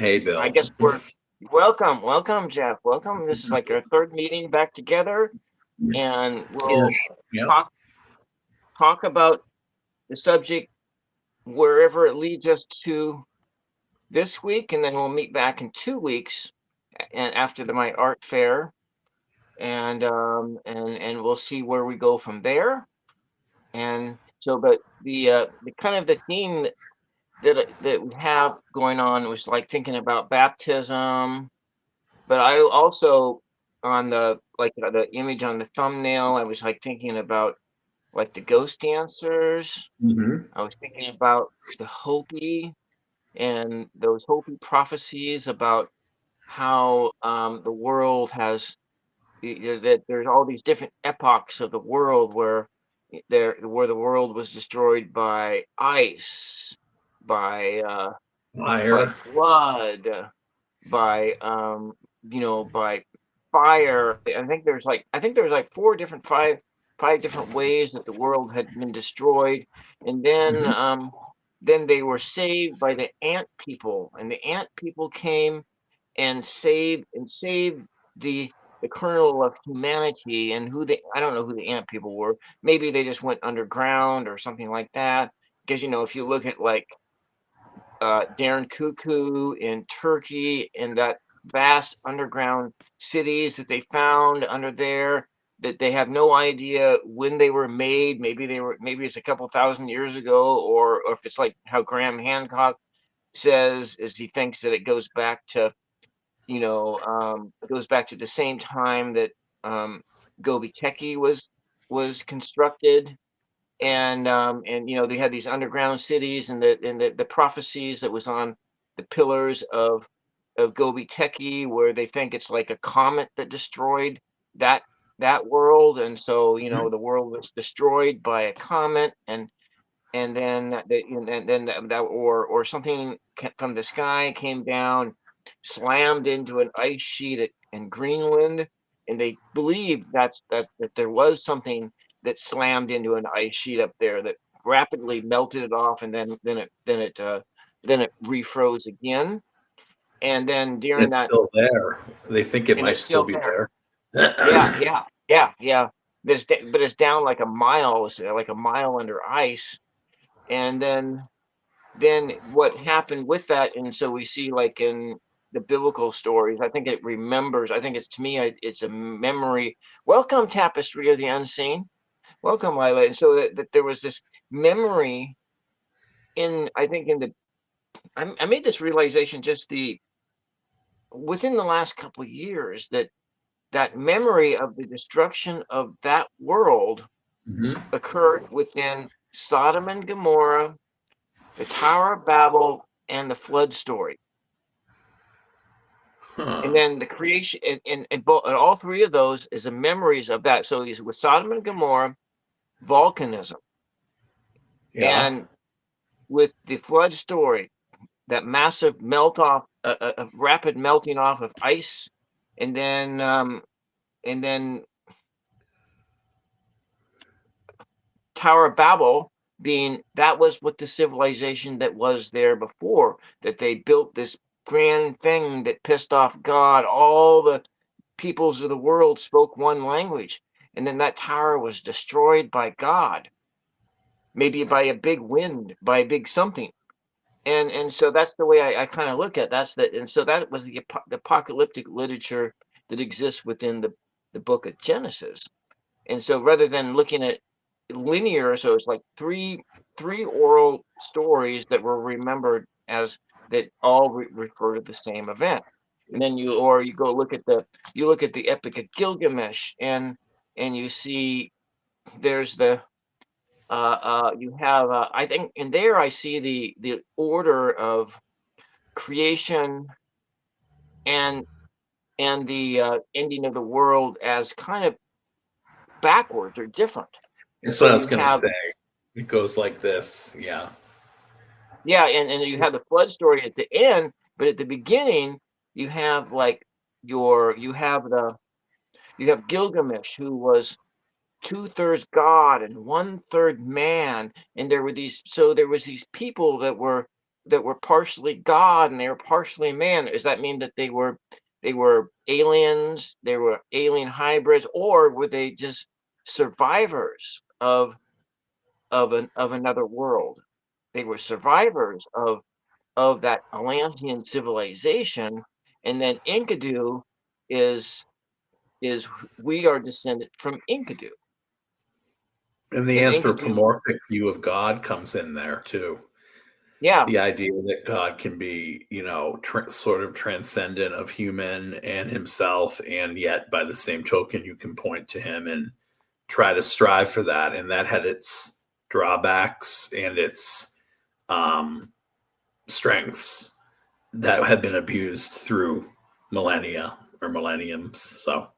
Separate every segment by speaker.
Speaker 1: Hey,
Speaker 2: I
Speaker 1: Bill.
Speaker 2: guess we're welcome, Jeff. Welcome. This is like our third meeting back together, and we'll
Speaker 1: Ish. Yep.
Speaker 2: talk talk about the subject wherever it leads us to this week, and then we'll meet back in 2 weeks, and after my art fair, and we'll see where we go from there. And so, but the kind of the theme that we have going on was like thinking about baptism. But I also on the image on the thumbnail, I was like thinking about like the ghost dancers.
Speaker 1: Hmm.
Speaker 2: I was thinking about the Hopi and those Hopi prophecies about how the world has that there's all these different epochs of the world where the world was destroyed by ice, by by
Speaker 1: Fire.
Speaker 2: flood, by by fire. I think there's like five different ways that the world had been destroyed, and
Speaker 1: Hmm.
Speaker 2: then they were saved by the ant people, and the ant people came and saved the the kernel of humanity. And who they I don't know who the ant people were. Maybe they just went underground or something like that, because if you look at like Darren Cuckoo in Turkey and that vast underground cities that they found under there, that they have no idea when they were made. Maybe it's a couple thousand years ago, or if it's like how Graham Hancock says, is he thinks that it goes back to the same time that Gobi Teki was constructed. And they had these underground cities, and the prophecies that was on the pillars of Gobi Teki, where they think it's like a comet that destroyed that that world. And so the world was destroyed by a comet, and then that or something from the sky came down, slammed into an ice sheet in Greenland. And they believe that there was something that slammed into an ice sheet up there that rapidly melted it off, and then it refroze again. And then during
Speaker 1: It's
Speaker 2: that,
Speaker 1: still there. They think it
Speaker 2: and
Speaker 1: might
Speaker 2: it's
Speaker 1: still
Speaker 2: still
Speaker 1: be
Speaker 2: there.
Speaker 1: there.
Speaker 2: Yeah, yeah, yeah, yeah. But it's down like a mile, it's like a mile under ice. And then what happened with that. And so we see, like in the biblical stories, I think it's, to me, it's a memory. Welcome, Tapestry of the Unseen. Welcome, Lila. And so that there was this memory in, I think, in the I made this realization just the within the last couple of years, that memory of the destruction of that world
Speaker 1: Hmm.
Speaker 2: occurred within Sodom and Gomorrah, the Tower of Babel, and the flood story. And
Speaker 1: Huh.
Speaker 2: then the creation, and all three of those is the memories of that. So he's with Sodom and Gomorrah, volcanism,
Speaker 1: Yeah.
Speaker 2: and with the flood story, that massive melt off, a rapid melting off of ice. And then um, and then Tower of Babel being, that was what the civilization that was there before, that they built this grand thing that pissed off God. All the peoples of the world spoke one language, and then that tower was destroyed by God, maybe by a big wind, by a big something. And so that's the way I kind of look at and so that was the apocalyptic literature that exists within the book of Genesis. And so rather than looking at linear, so it's like three oral stories that were remembered as that all refer to the same event. And then you go look at the Epic of Gilgamesh, and you see there's the you have I think in there I see the order of creation and the ending of the world as kind of backwards or different. And
Speaker 1: That's
Speaker 2: so
Speaker 1: what I was
Speaker 2: you
Speaker 1: gonna
Speaker 2: have,
Speaker 1: say. It goes like this. Yeah.
Speaker 2: yeah, and you have the flood story at the end, but at the beginning you have like you have Gilgamesh, who was two-thirds God and one-third man. And there was these people that were that were partially God and they were partially man? Does that mean that they were aliens, they were alien hybrids, or were they just survivors of another world? They were survivors of that Atlantean civilization, and then Enkidu is we are descended from Enkidu.
Speaker 1: And the
Speaker 2: And Enkidu,
Speaker 1: anthropomorphic view of God comes in there too.
Speaker 2: yeah,
Speaker 1: The idea that God can be, sort of transcendent of human and himself, and yet by the same token, you can point to him and try to strive for that. And that had its drawbacks and its strengths that had been abused through millennia or millenniums. So,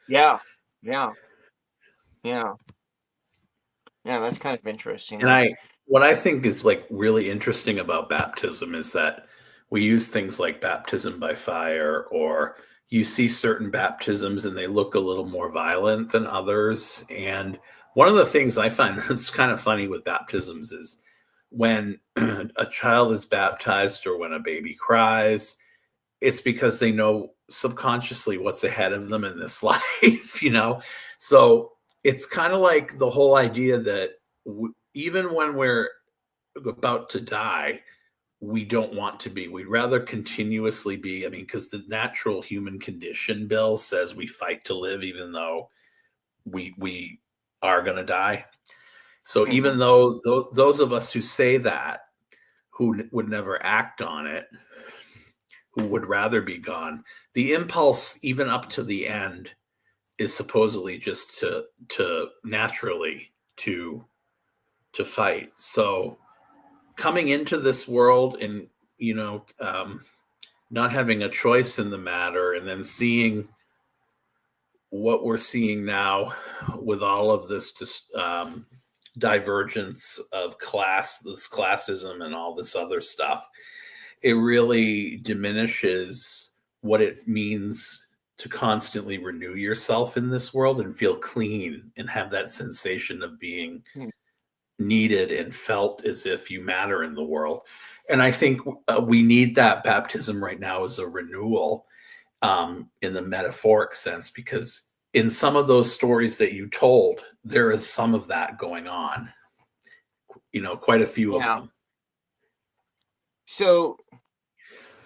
Speaker 2: yeah, yeah, yeah, yeah. That's kind of interesting.
Speaker 1: and what I think is like really interesting about baptism is that we use things like baptism by fire, or you see certain baptisms and they look a little more violent than others. And one of the things I find that's kind of funny with baptisms is when a child is baptized or when a baby cries, it's because they know subconsciously what's ahead of them in this life. So it's kind of like the whole idea that even when we're about to die, we don't want to be. We'd rather continuously be. I mean, because the natural human condition, Bill, says we fight to live, even though we are going to die. So even though those of us who say that, who would never act on it, who would rather be gone, the impulse, even up to the end, is supposedly just to naturally to fight. So coming into this world and not having a choice in the matter, and then seeing what we're seeing now with all of this divergence of this classism and all this other stuff, it really diminishes what it means to constantly renew yourself in this world and feel clean and have that sensation of being needed and felt as if you matter in the world. And I think we need that baptism right now as a renewal, in the metaphoric sense, because in some of those stories that you told, there is some of that going on, quite a few of them.
Speaker 2: So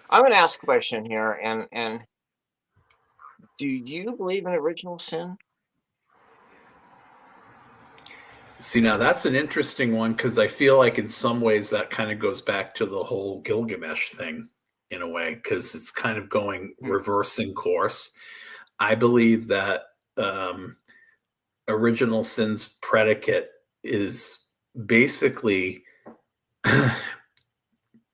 Speaker 2: I'm going to ask a question here, and do you believe in original sin?
Speaker 1: See, now that's an interesting one, because I feel like in some ways that kind of goes back to the whole Gilgamesh thing in a way, because it's kind of going reversing course. I believe that original sin's predicate is basically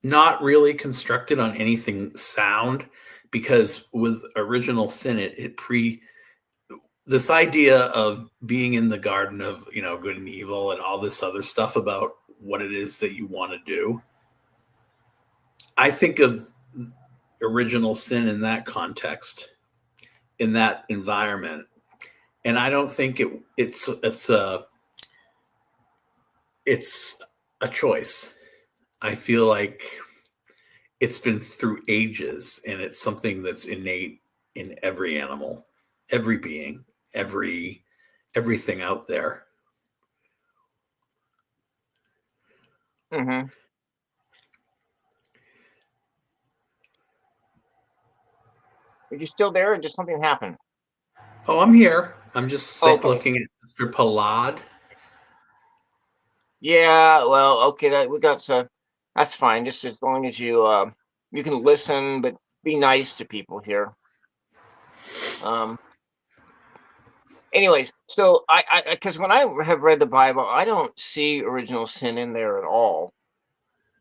Speaker 1: not really constructed on anything sound, because with original sin, this idea of being in the garden of good and evil and all this other stuff about what it is that you want to do. I think of original sin in that context, in that environment, and I don't think it's a choice. I feel like it's been through ages, and it's something that's innate in every animal, every being, everything out there.
Speaker 2: Mm-hmm. Are you still there, or did something happen?
Speaker 1: Oh, I'm here. I'm just looking at Mr. Palad.
Speaker 2: Yeah, well, okay, that's fine. Just as long as you you can listen, but be nice to people here. Anyways, so I because when I have read the Bible, I don't see original sin in there at all,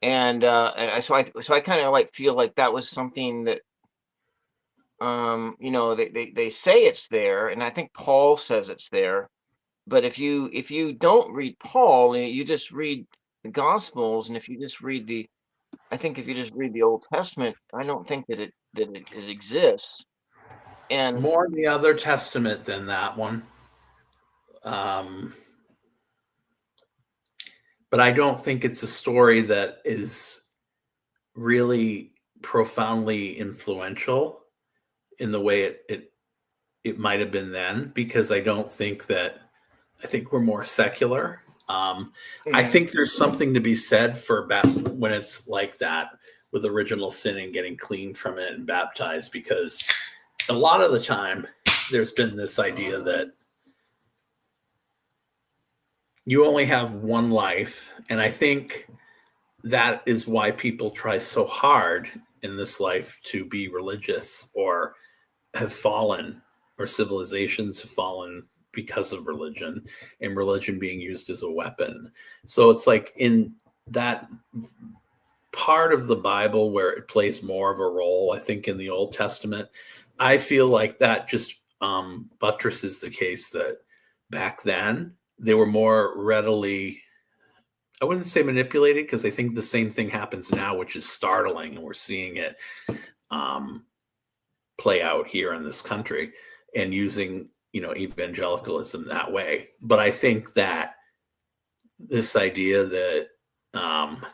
Speaker 2: and so I kind of like feel like that was something that they say it's there, and I think Paul says it's there. But if you don't read Paul, you just read the Gospels, and if you just read I think if you just read the Old Testament, I don't think that it exists. And
Speaker 1: More in the other Testament than that one. But I don't think it's a story that is really profoundly influential in the way it might have been then, because I think we're more secular. I
Speaker 2: Mhm.
Speaker 1: think there's something to be said for when it's like that, with original sin and getting clean from it and baptized, because a lot of the time there's been this idea that you only have one life. And I think that is why people try so hard in this life to be religious, or have fallen, or civilizations have fallen because of religion, and religion being used as a weapon. So it's like in that part of the Bible where it plays more of a role, I think in the Old Testament, I feel like that just buttresses the case that back then they were more readily, I wouldn't say manipulated, because I think the same thing happens now, which is startling, and we're seeing it um, play out here in this country, and using evangelicalism that way. But I think that this idea that um,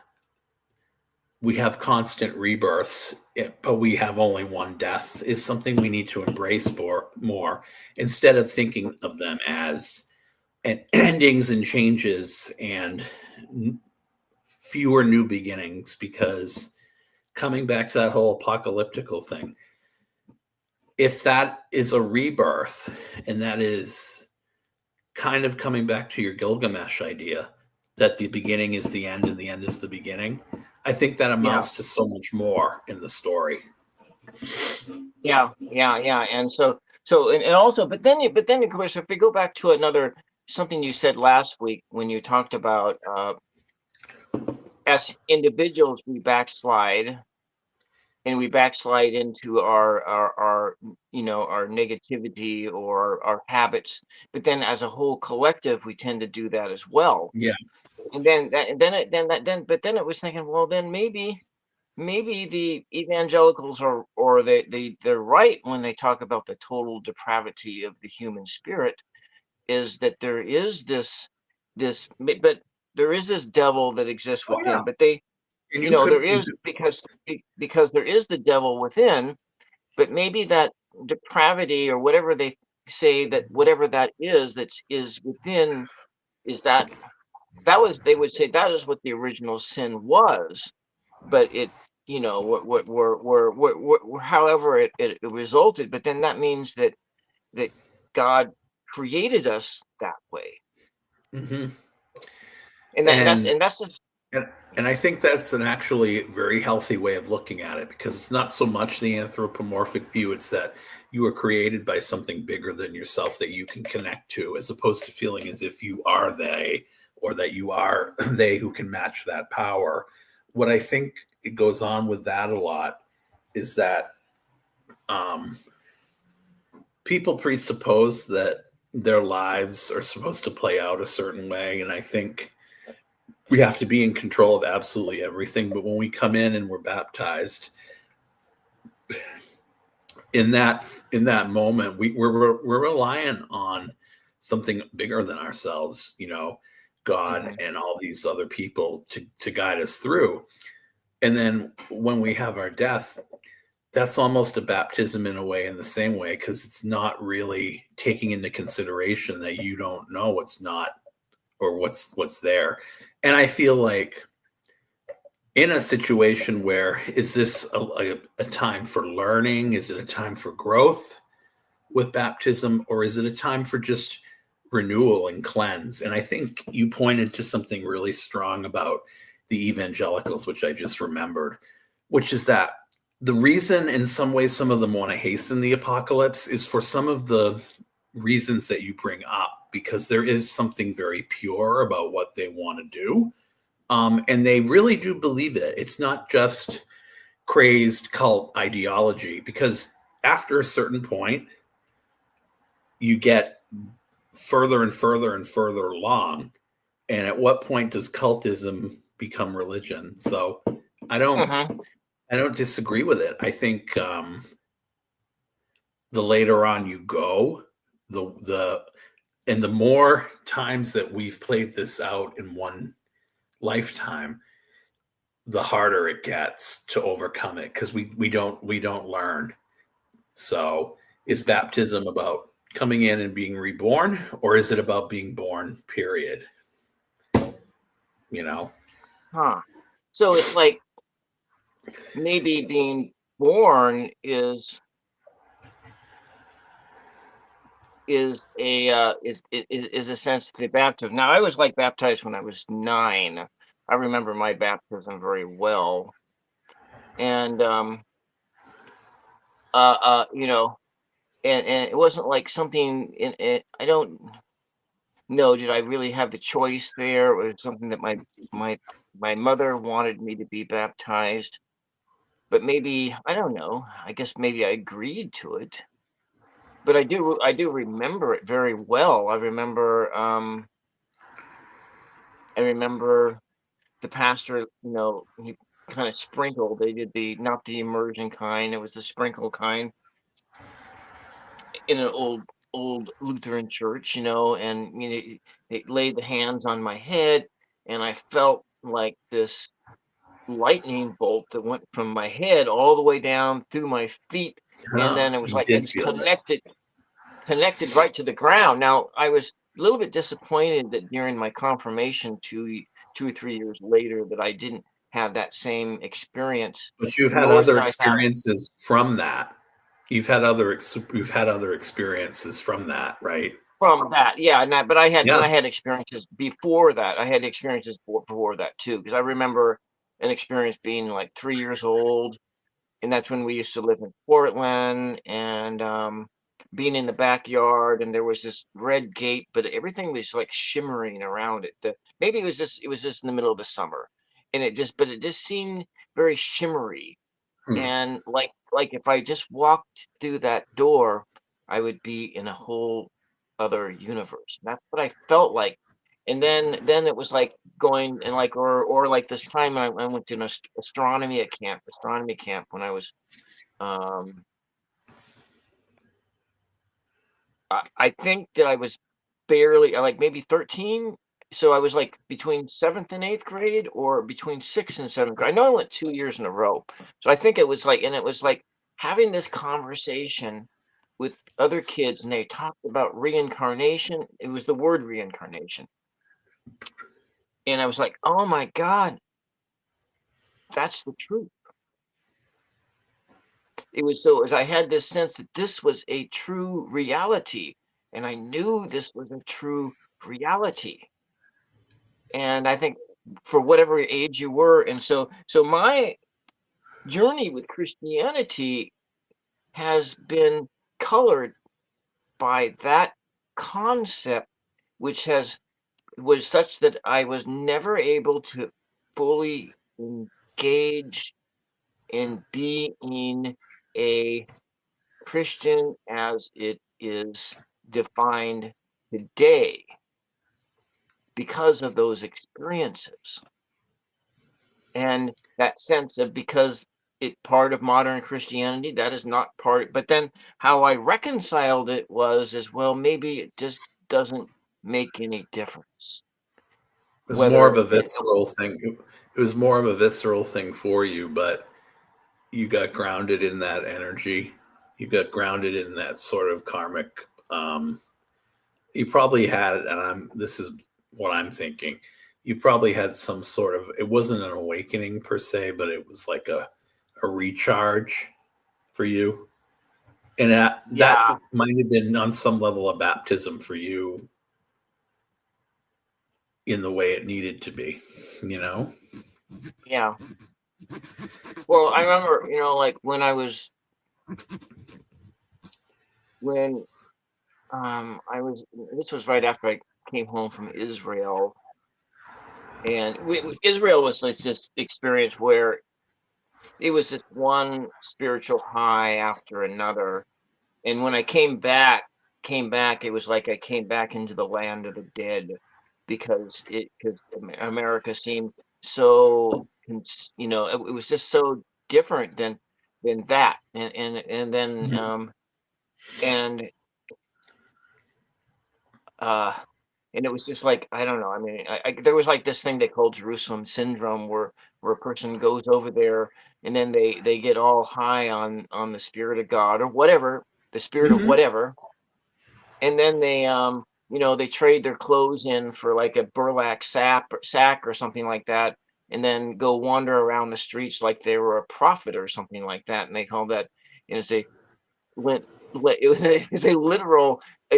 Speaker 1: we have constant rebirths, but we have only one death, is something we need to embrace more, instead of thinking of them as endings and changes and fewer new beginnings. Because coming back to that whole apocalyptical thing, if that is a rebirth, and that is kind of coming back to your Gilgamesh idea that the beginning is the end and the end is the beginning, I think that
Speaker 2: Yeah.
Speaker 1: amounts to so much more in the story.
Speaker 2: Yeah. And and also, but then of course, if we go back to something you said last week when you talked about as individuals we backslide, and we backslide into our negativity or our habits, but then as a whole collective we tend to do that as well.
Speaker 1: Yeah.
Speaker 2: And then that and then it then that then but then it was thinking, well, then maybe the evangelicals they're right when they talk about the total depravity of the human spirit, is that there is but there is this devil that exists
Speaker 1: Oh yeah.
Speaker 2: within, but
Speaker 1: And you
Speaker 2: there
Speaker 1: could you
Speaker 2: is,
Speaker 1: could
Speaker 2: because there is the devil within, but maybe that depravity or whatever they say, that whatever that is is within, is they would say that is what the original sin was, but it, however it resulted, but then that means that God created us that way,
Speaker 1: hmm
Speaker 2: and
Speaker 1: and
Speaker 2: that's just,
Speaker 1: and I think that's an actually very healthy way of looking at it, because it's not so much the anthropomorphic view, it's that you were created by something bigger than yourself that you can connect to, as opposed to feeling as if you are they, or that you are they who can match that power. What I think it goes on with that a lot is that um, people presuppose that their lives are supposed to play out a certain way. And I think we have to be in control of absolutely everything. But when we come in and we're baptized, in that moment, we're relying on something bigger than ourselves, God
Speaker 2: mhm,
Speaker 1: and all these other people to guide us through. And then when we have our death, that's almost a baptism in a way, in the same way, because it's not really taking into consideration that you don't know what's not, or what's there. And I feel like in a situation where, is this a time for learning? Is it a time for growth with baptism, or is it a time for just renewal and cleanse? And I think you pointed to something really strong about the evangelicals, which I just remembered, which is that the reason, in some ways, some of them want to hasten the apocalypse is for some of the reasons that you bring up, because there is something very pure about what they want to do. And they really do believe it. It's not just crazed cult ideology, because after a certain point, you get further and further and further along. And at what point does cultism become religion? So I don't
Speaker 2: mhm.
Speaker 1: I don't disagree with it. I think the later on you go, the and the more times that we've played this out in one lifetime, the harder it gets to overcome it, because we don't learn. So is baptism about coming in and being reborn, or is it about being born, period? You know?
Speaker 2: Huh. So it's like maybe being born is a sense to the baptism. Now I was like baptized when I was 9. I remember my baptism very well, and you know, and it wasn't like something in I don't know, did I really have the choice there, or was it something that my my mother wanted me to be baptized? But maybe I don't know. I guess maybe I agreed to it. But I do remember it very well. I remember the pastor, he kind of sprinkled. They did the not the immersion kind, it was the sprinkle kind in an old Lutheran church, and they laid the hands on my head, and I felt like this lightning bolt that went from my head all the way down through my feet, and then it was
Speaker 1: You
Speaker 2: like it
Speaker 1: did
Speaker 2: was
Speaker 1: feel that.
Speaker 2: connected right to the ground. Now, I was a little bit disappointed that during my confirmation 2 or 3 years later that I didn't have that same experience,
Speaker 1: But you've had
Speaker 2: nor
Speaker 1: other
Speaker 2: did I have
Speaker 1: experiences from that. You've had other experiences from that, right?
Speaker 2: from that. Yeah, but
Speaker 1: Yeah.
Speaker 2: I had experiences before that. I had experiences before that too, because I remember an experience being like 3 years old, and that's when we used to live in Portland, and being in the backyard, and there was this red gate, but everything was like shimmering around it. Maybe it was just in the middle of the summer, and it just seemed very shimmery,
Speaker 1: Hmm.
Speaker 2: and like if I just walked through that door, I would be in a whole other universe. That's what I felt like. And then it was like going and like or like this time I went to an astronomy camp when I was um I think that I was barely like maybe 13. So I was like between seventh and eighth grade, or between sixth and seventh grade. I know I went 2 years in a row. So I think it was like having this conversation with other kids, and they talked about reincarnation. It was the word reincarnation. And I was like, oh my God, that's the truth. It was so as I had this sense that this was a true reality, and I knew this was a true reality. And I think for whatever age you were, and so my journey with Christianity has been colored by that concept, which has was such that I was never able to fully engage in being a Christian as it is defined today because of those experiences. And that sense of, because it part of modern Christianity, that is not part. But then how I reconciled it was, as well, maybe it just doesn't make any difference
Speaker 1: It was more of
Speaker 2: whether
Speaker 1: a visceral thing. It was more of a visceral thing for you, but you got grounded in that energy. You got grounded in that sort of karmic. You probably had, and this is what I'm thinking. You probably had some sort of. It wasn't an awakening per se, but it was like a recharge for you, and that
Speaker 2: yeah,
Speaker 1: might have been on some level a baptism for you in the way it needed to be. You know.
Speaker 2: yeah. Well, I remember, like when I was this was right after I came home from Israel, and Israel was like this experience where it was just one spiritual high after another. And when I came back, it was like I came back into the land of the dead, because America seemed so, it was just so different than that. And then
Speaker 1: Mhm.
Speaker 2: and uh and it was just like, I don't know. I mean, there was like this thing they called Jerusalem syndrome, where where a person goes over there and then they get all high on the spirit of God or whatever, the spirit of
Speaker 1: Hmm.
Speaker 2: whatever, and then they trade their clothes in for like a burlap sack or something like that, and then go wander around the streets like they were a prophet or something like that, and they call that, it's a lit, it's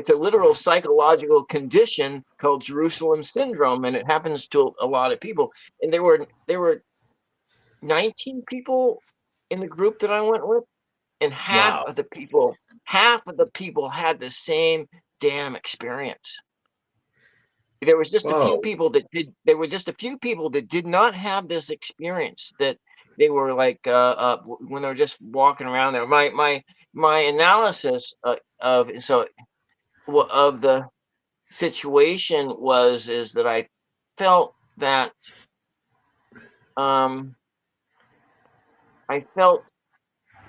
Speaker 2: a literal psychological condition called Jerusalem syndrome, and it happens to a lot of people. And there were 19 people in the group that I went with, and
Speaker 1: Wow.
Speaker 2: half of the people had the same damn experience. There was just a few
Speaker 1: Whoa.
Speaker 2: people that did. There were just a few people that did not have this experience. That they were like when they were just walking around there. My analysis of the situation is that felt that um I felt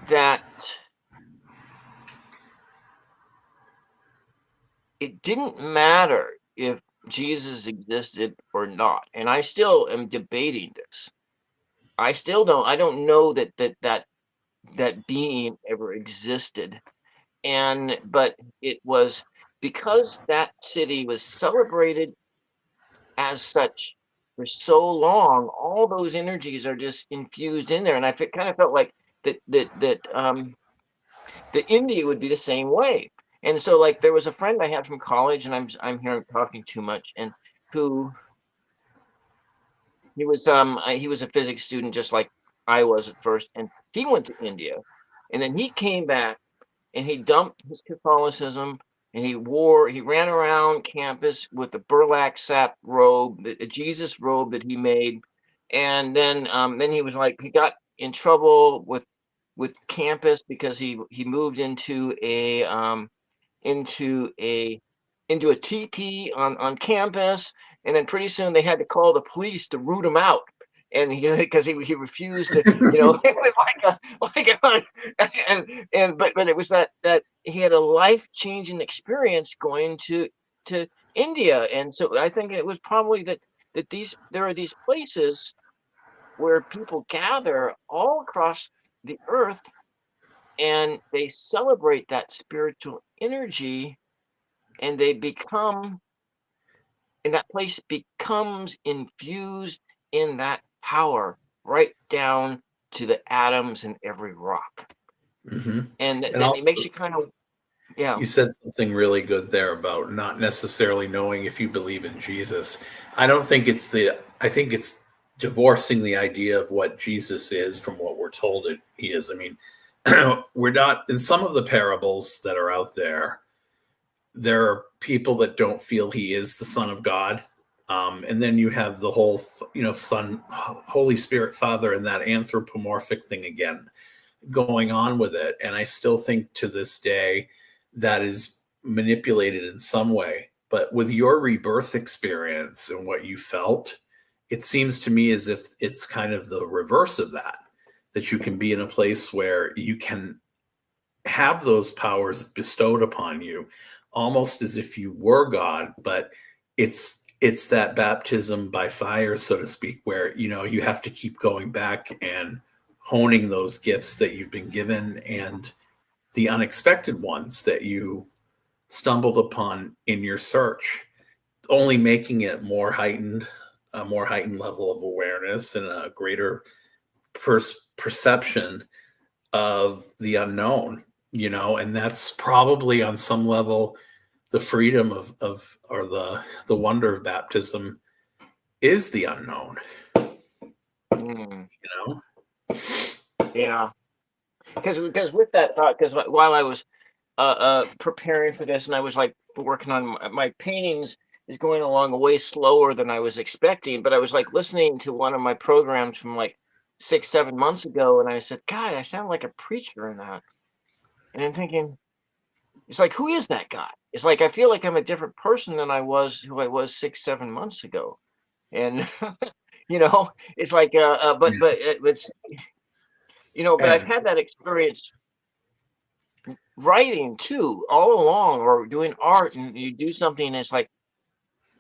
Speaker 2: that it didn't matter if Jesus existed or not. And I still am debating this. I don't know that being ever existed. But it was because that city was celebrated as such for so long, all those energies are just infused in there. And kind of felt like that India would be the same way. And so, like, there was a friend I had from college, and I'm here talking too much, and who he was a physics student just like I was at first, and he went to India, and then he came back and he dumped his Catholicism, and he ran around campus with a burlap sack robe, a Jesus robe that he made, and then he was like, he got in trouble with campus because he moved into a into a teepee on campus, and then pretty soon they had to call the police to root him out. And because he refused to, but it was that he had a life-changing experience going to India. And so I think it was probably that there are these places where people gather all across the earth, and they celebrate that spiritual energy, and that place becomes infused in that power right down to the atoms in every rock.
Speaker 1: Hmm.
Speaker 2: And
Speaker 1: And
Speaker 2: then it makes
Speaker 1: also,
Speaker 2: you kind of, yeah.
Speaker 1: you said something really good there about not necessarily knowing if you believe in Jesus. I don't think I think it's divorcing the idea of what Jesus is from what we're told he is. I mean, we're not, in some of the parables that are out there, there are people that don't feel he is the Son of God. And then you have the whole, Son, Holy Spirit, Father, and that anthropomorphic thing again going on with it. And I still think to this day that is manipulated in some way. But with your rebirth experience and what you felt, it seems to me as if it's kind of the reverse of that, that you can be in a place where you can have those powers bestowed upon you almost as if you were God, but it's that baptism by fire, so to speak, where you have to keep going back and honing those gifts that you've been given and the unexpected ones that you stumbled upon in your search, only making it a more heightened level of awareness and a greater perception of the unknown, and that's probably on some level the freedom of or the wonder of baptism is the unknown,
Speaker 2: Mm,
Speaker 1: you know.
Speaker 2: yeah. Because with that thought, because while I was preparing for this, and I was like working on my paintings, is going along way slower than I was expecting. But I was like listening to one of my programs from like 6, 7 months ago, and I said, God, I sound like a preacher in that. And I'm thinking, it's like, who is that guy? It's like I feel like I'm a different person than who I was 6, 7 months ago. And it's like but I've
Speaker 1: And
Speaker 2: had that experience writing too all along, or doing art, and you do something and it's like,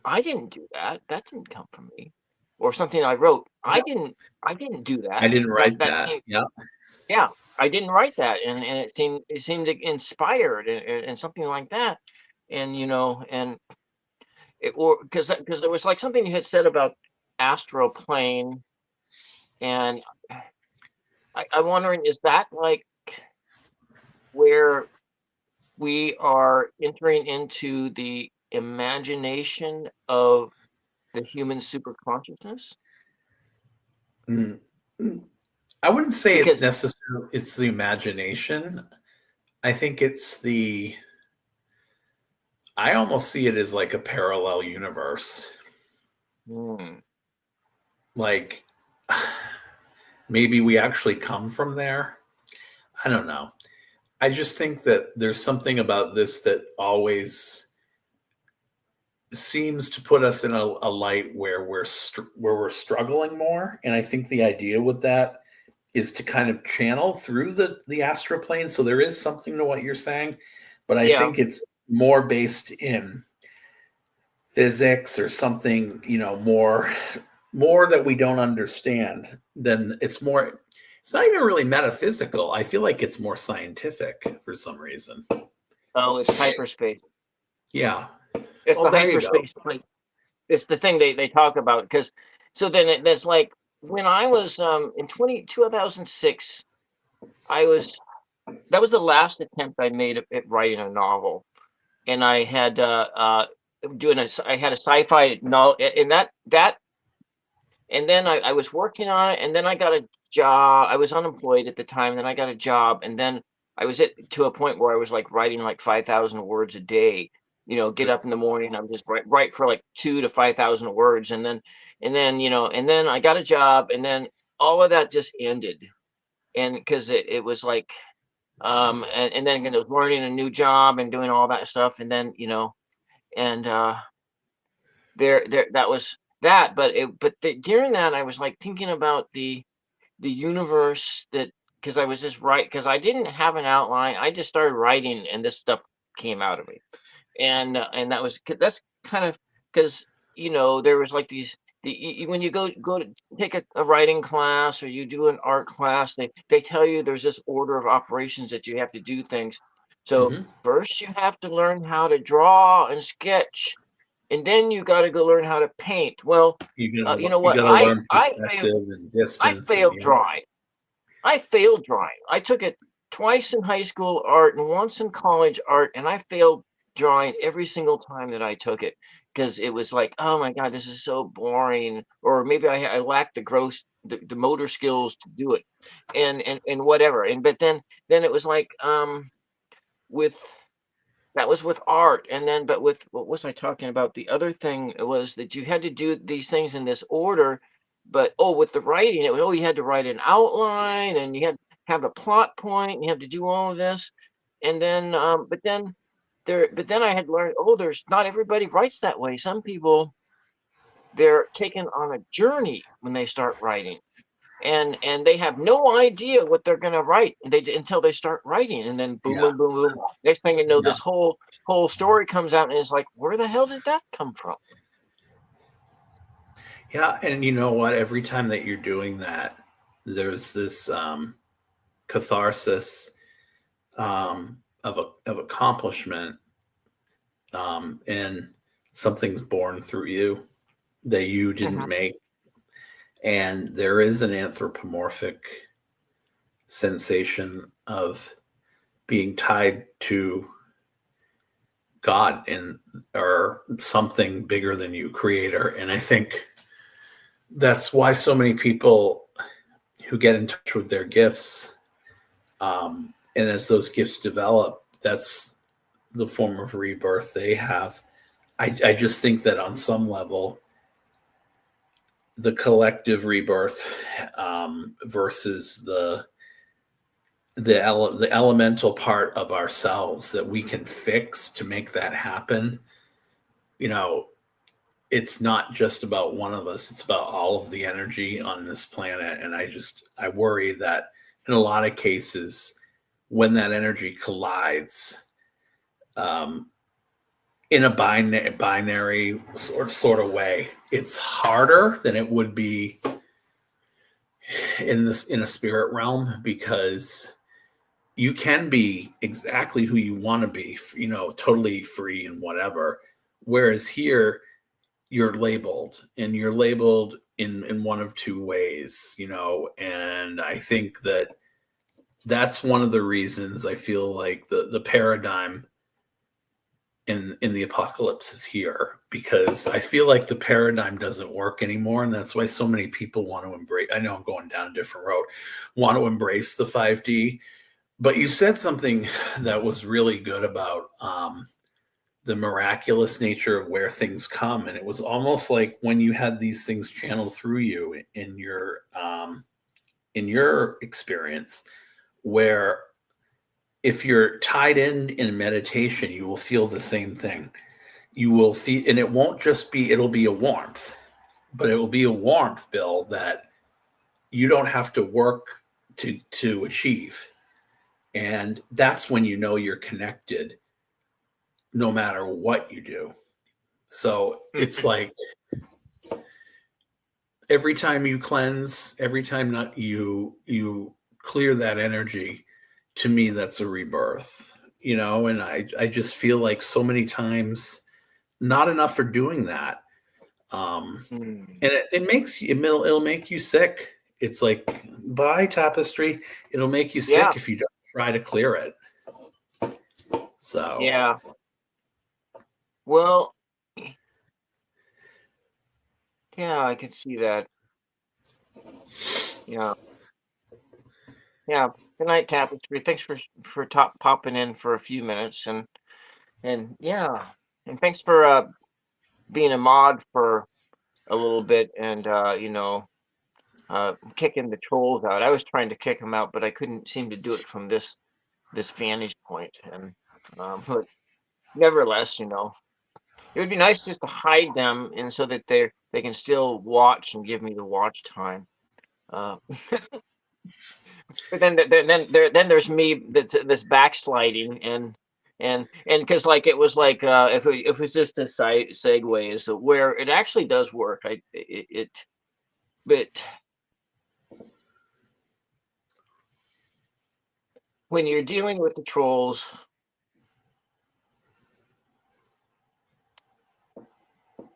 Speaker 2: I didn't do that. That didn't come from me. or something I wrote.
Speaker 1: Yeah.
Speaker 2: I didn't do
Speaker 1: I
Speaker 2: that.
Speaker 1: didn't
Speaker 2: That
Speaker 1: write
Speaker 2: that
Speaker 1: that.
Speaker 2: came,
Speaker 1: Yeah.
Speaker 2: yeah, I didn't write that, and it seemed inspired, and something like that, and and it, or because there was like something you had said about astral plane, and I'm wondering, is that like where we are entering into the imagination of the human superconsciousness?
Speaker 1: Mm. Mm. I wouldn't say it
Speaker 2: Because
Speaker 1: necessarily it's the imagination. I think I almost see it as like a parallel universe.
Speaker 2: hmm,
Speaker 1: Like maybe we actually come from there. I don't know. I just think that there's something about this that always seems to put us in a light where where we're struggling more. And I think the idea with that is to kind of channel through the astral plane. So there is something to what you're saying, but I
Speaker 2: yeah,
Speaker 1: think it's more based in physics or something, more that we don't understand. Then it's not even really metaphysical. I feel like it's more scientific for some reason.
Speaker 2: oh, it's hyperspace.
Speaker 1: Yeah.
Speaker 2: It's
Speaker 1: Oh,
Speaker 2: the
Speaker 1: there you go.
Speaker 2: hyperspace plane. It's the thing they talk about, because so then there's like when I was in 2006, I was that was the last attempt I made at writing a novel, and I had I had a sci-fi novel, and that and then I was working on it, and then I got a job. I was unemployed at the time, then I got a job, and then I was to a point where I was like writing like 5,000 words a day. Get up in the morning, I'm just write for like 2 to 5,000 words, and then and then I got a job, and then all of that just ended, and because it was like and then I was learning a new job and doing all that stuff, and then and there that was that, but during that I was like thinking about the universe, that because I was just because I didn't have an outline, I just started writing and this stuff came out of me, and that's kind of because there was like these when you go to take a writing class, or you do an art class, they tell you there's this order of operations that you have to do things. So
Speaker 1: Hmm.
Speaker 2: first you have to learn how to draw and sketch, and then you got to go learn how to paint. Well, you know
Speaker 1: You
Speaker 2: what?
Speaker 1: got to learn perspective and
Speaker 2: I
Speaker 1: distance, and
Speaker 2: failed drawing. I failed drawing. I took it twice in high school art and once in college art, and I failed drawing every single time that I took it, because it was like, oh my God, this is so boring. Or maybe I lacked the motor skills to do it, and whatever. And but then it was like with that was with art, and then but with what was I talking about? The other thing was that you had to do these things in this order, but with the writing, it was you had to write an outline, and you had to have a plot point, and you had to do all of this, and then but then I had learned, there's not everybody writes that way. Some people, they're taken on a journey when they start writing, and they have no idea what they're going to write, until they start writing, and then boom,
Speaker 1: yeah,
Speaker 2: boom, boom, boom, next thing you know,
Speaker 1: yeah,
Speaker 2: this whole story comes out, and it's like, where the hell did that come from?
Speaker 1: yeah. And you know what? Every time that you're doing that, there's this catharsis of accomplishment, and something's born through you that you didn't
Speaker 2: Hmm.
Speaker 1: make, and there is an anthropomorphic sensation of being tied to God and or something bigger than you, creator. And I think that's why so many people who get in touch with their gifts, and as those gifts develop, that's the form of rebirth they have. I just think that on some level, the collective rebirth, versus the elemental part of ourselves that we can fix to make that happen, you know, it's not just about one of us, it's about all of the energy on this planet. And I worry that in a lot of cases, when that energy collides, um, in a binary sort of way. It's harder than it would be in a spirit realm, because you can be exactly who you want to be, totally free and whatever. Whereas here, you're labeled, and you're labeled in one of two ways, and I think that's one of the reasons I feel like the paradigm in the apocalypse is here, because I feel like the paradigm doesn't work anymore, and that's why so many people want to embrace. I know I'm going down a different road. Want to embrace the 5D, but you said something that was really good about the miraculous nature of where things come, and it was almost like when you had these things channeled through you in your experience, where if you're tied in meditation, you will feel the same thing. You will feel, and it won't just be, it'll be a warmth, but it will be a warmth, Bill, that you don't have to work to achieve. And that's when you know you're connected, no matter what you do. So it's like every time you cleanse, every time not you clear that energy, to me that's a rebirth, and I just feel like so many times not enough for doing that. And it makes you, it'll make you sick. It's like, by tapestry, it'll make you sick if you don't try to clear it. So
Speaker 2: yeah. Well, yeah, I can see that. Yeah. Yeah. Good night, Tapestry. Thanks for popping in for a few minutes, and yeah, and thanks for being a mod for a little bit, and kicking the trolls out. I was trying to kick them out, but I couldn't seem to do it from this vantage point. And but nevertheless, it would be nice just to hide them, and so that they can still watch and give me the watch time. But then there's me that's backsliding, and because like it was like if it was just a segue is where it actually does work. But when you're dealing with the trolls,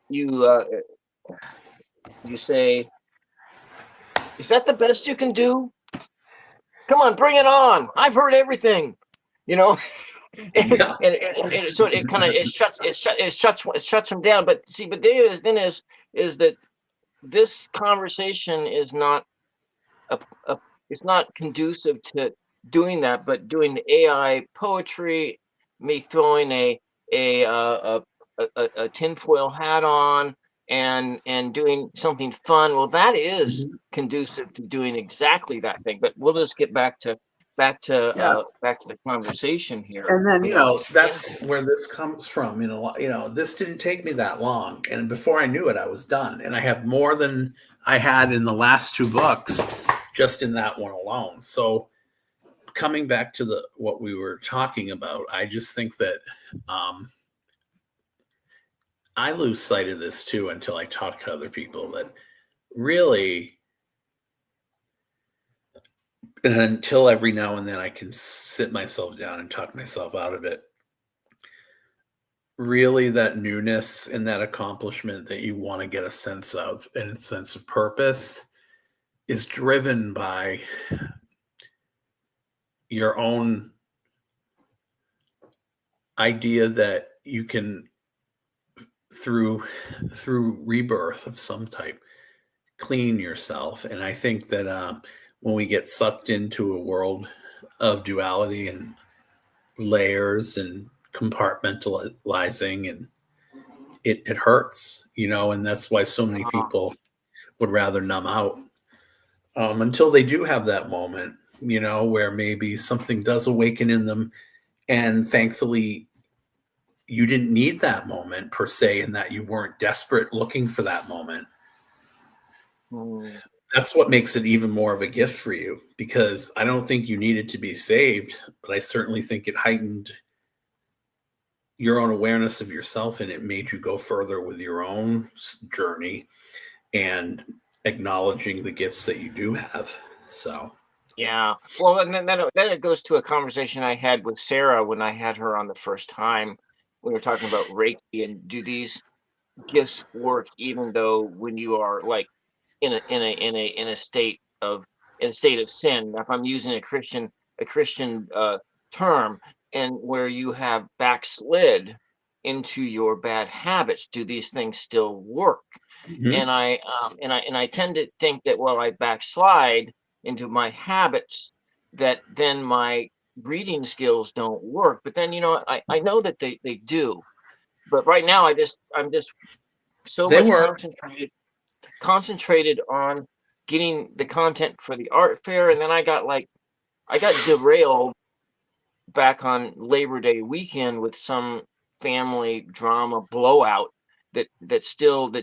Speaker 2: you say, is that the best you can do? Come on, bring it on. I've heard everything, you know. And so it kind of it shuts them down. But see, but is that this conversation is not it's not conducive to doing that, but doing the AI poetry, me throwing a tinfoil hat on, and doing something fun. Well, that is conducive to doing exactly that thing. But we'll just get back to the conversation here.
Speaker 1: And then, that's where this comes from. This didn't take me that long, and before I knew it, I was done. And I have more than I had in the last two books, just in that one alone. So, coming back to what we were talking about, I just think that I lose sight of this too until I talk to other people, that really, and until every now and then I can sit myself down and talk myself out of it. Really, that newness and that accomplishment that you want to get a sense of, and a sense of purpose, is driven by your own idea that you can, through rebirth of some type, clean yourself. And I think that when we get sucked into a world of duality and layers and compartmentalizing, and it hurts, and that's why so many people would rather numb out until they do have that moment, where maybe something does awaken in them. And thankfully, you didn't need that moment per se, in that you weren't desperate looking for that moment. That's what makes it even more of a gift for you, because I don't think you needed to be saved, but I certainly think it heightened your own awareness of yourself, and it made you go further with your own journey and acknowledging the gifts that you do have. So,
Speaker 2: Yeah. Well, and then it goes to a conversation I had with Sarah when I had her on the first time. We were talking about Reiki and do these gifts work even though when you are like in a state of sin. If I'm using a Christian term, and where you have backslid into your bad habits, do these things still work?
Speaker 1: mhm.
Speaker 2: And I tend to think that while I backslide into my habits, that then my reading skills don't work. But then I know that they do. But right now I'm just so
Speaker 1: They
Speaker 2: much
Speaker 1: work.
Speaker 2: concentrated on getting the content for the art fair, and then I got derailed back on Labor Day weekend with some family drama blowout that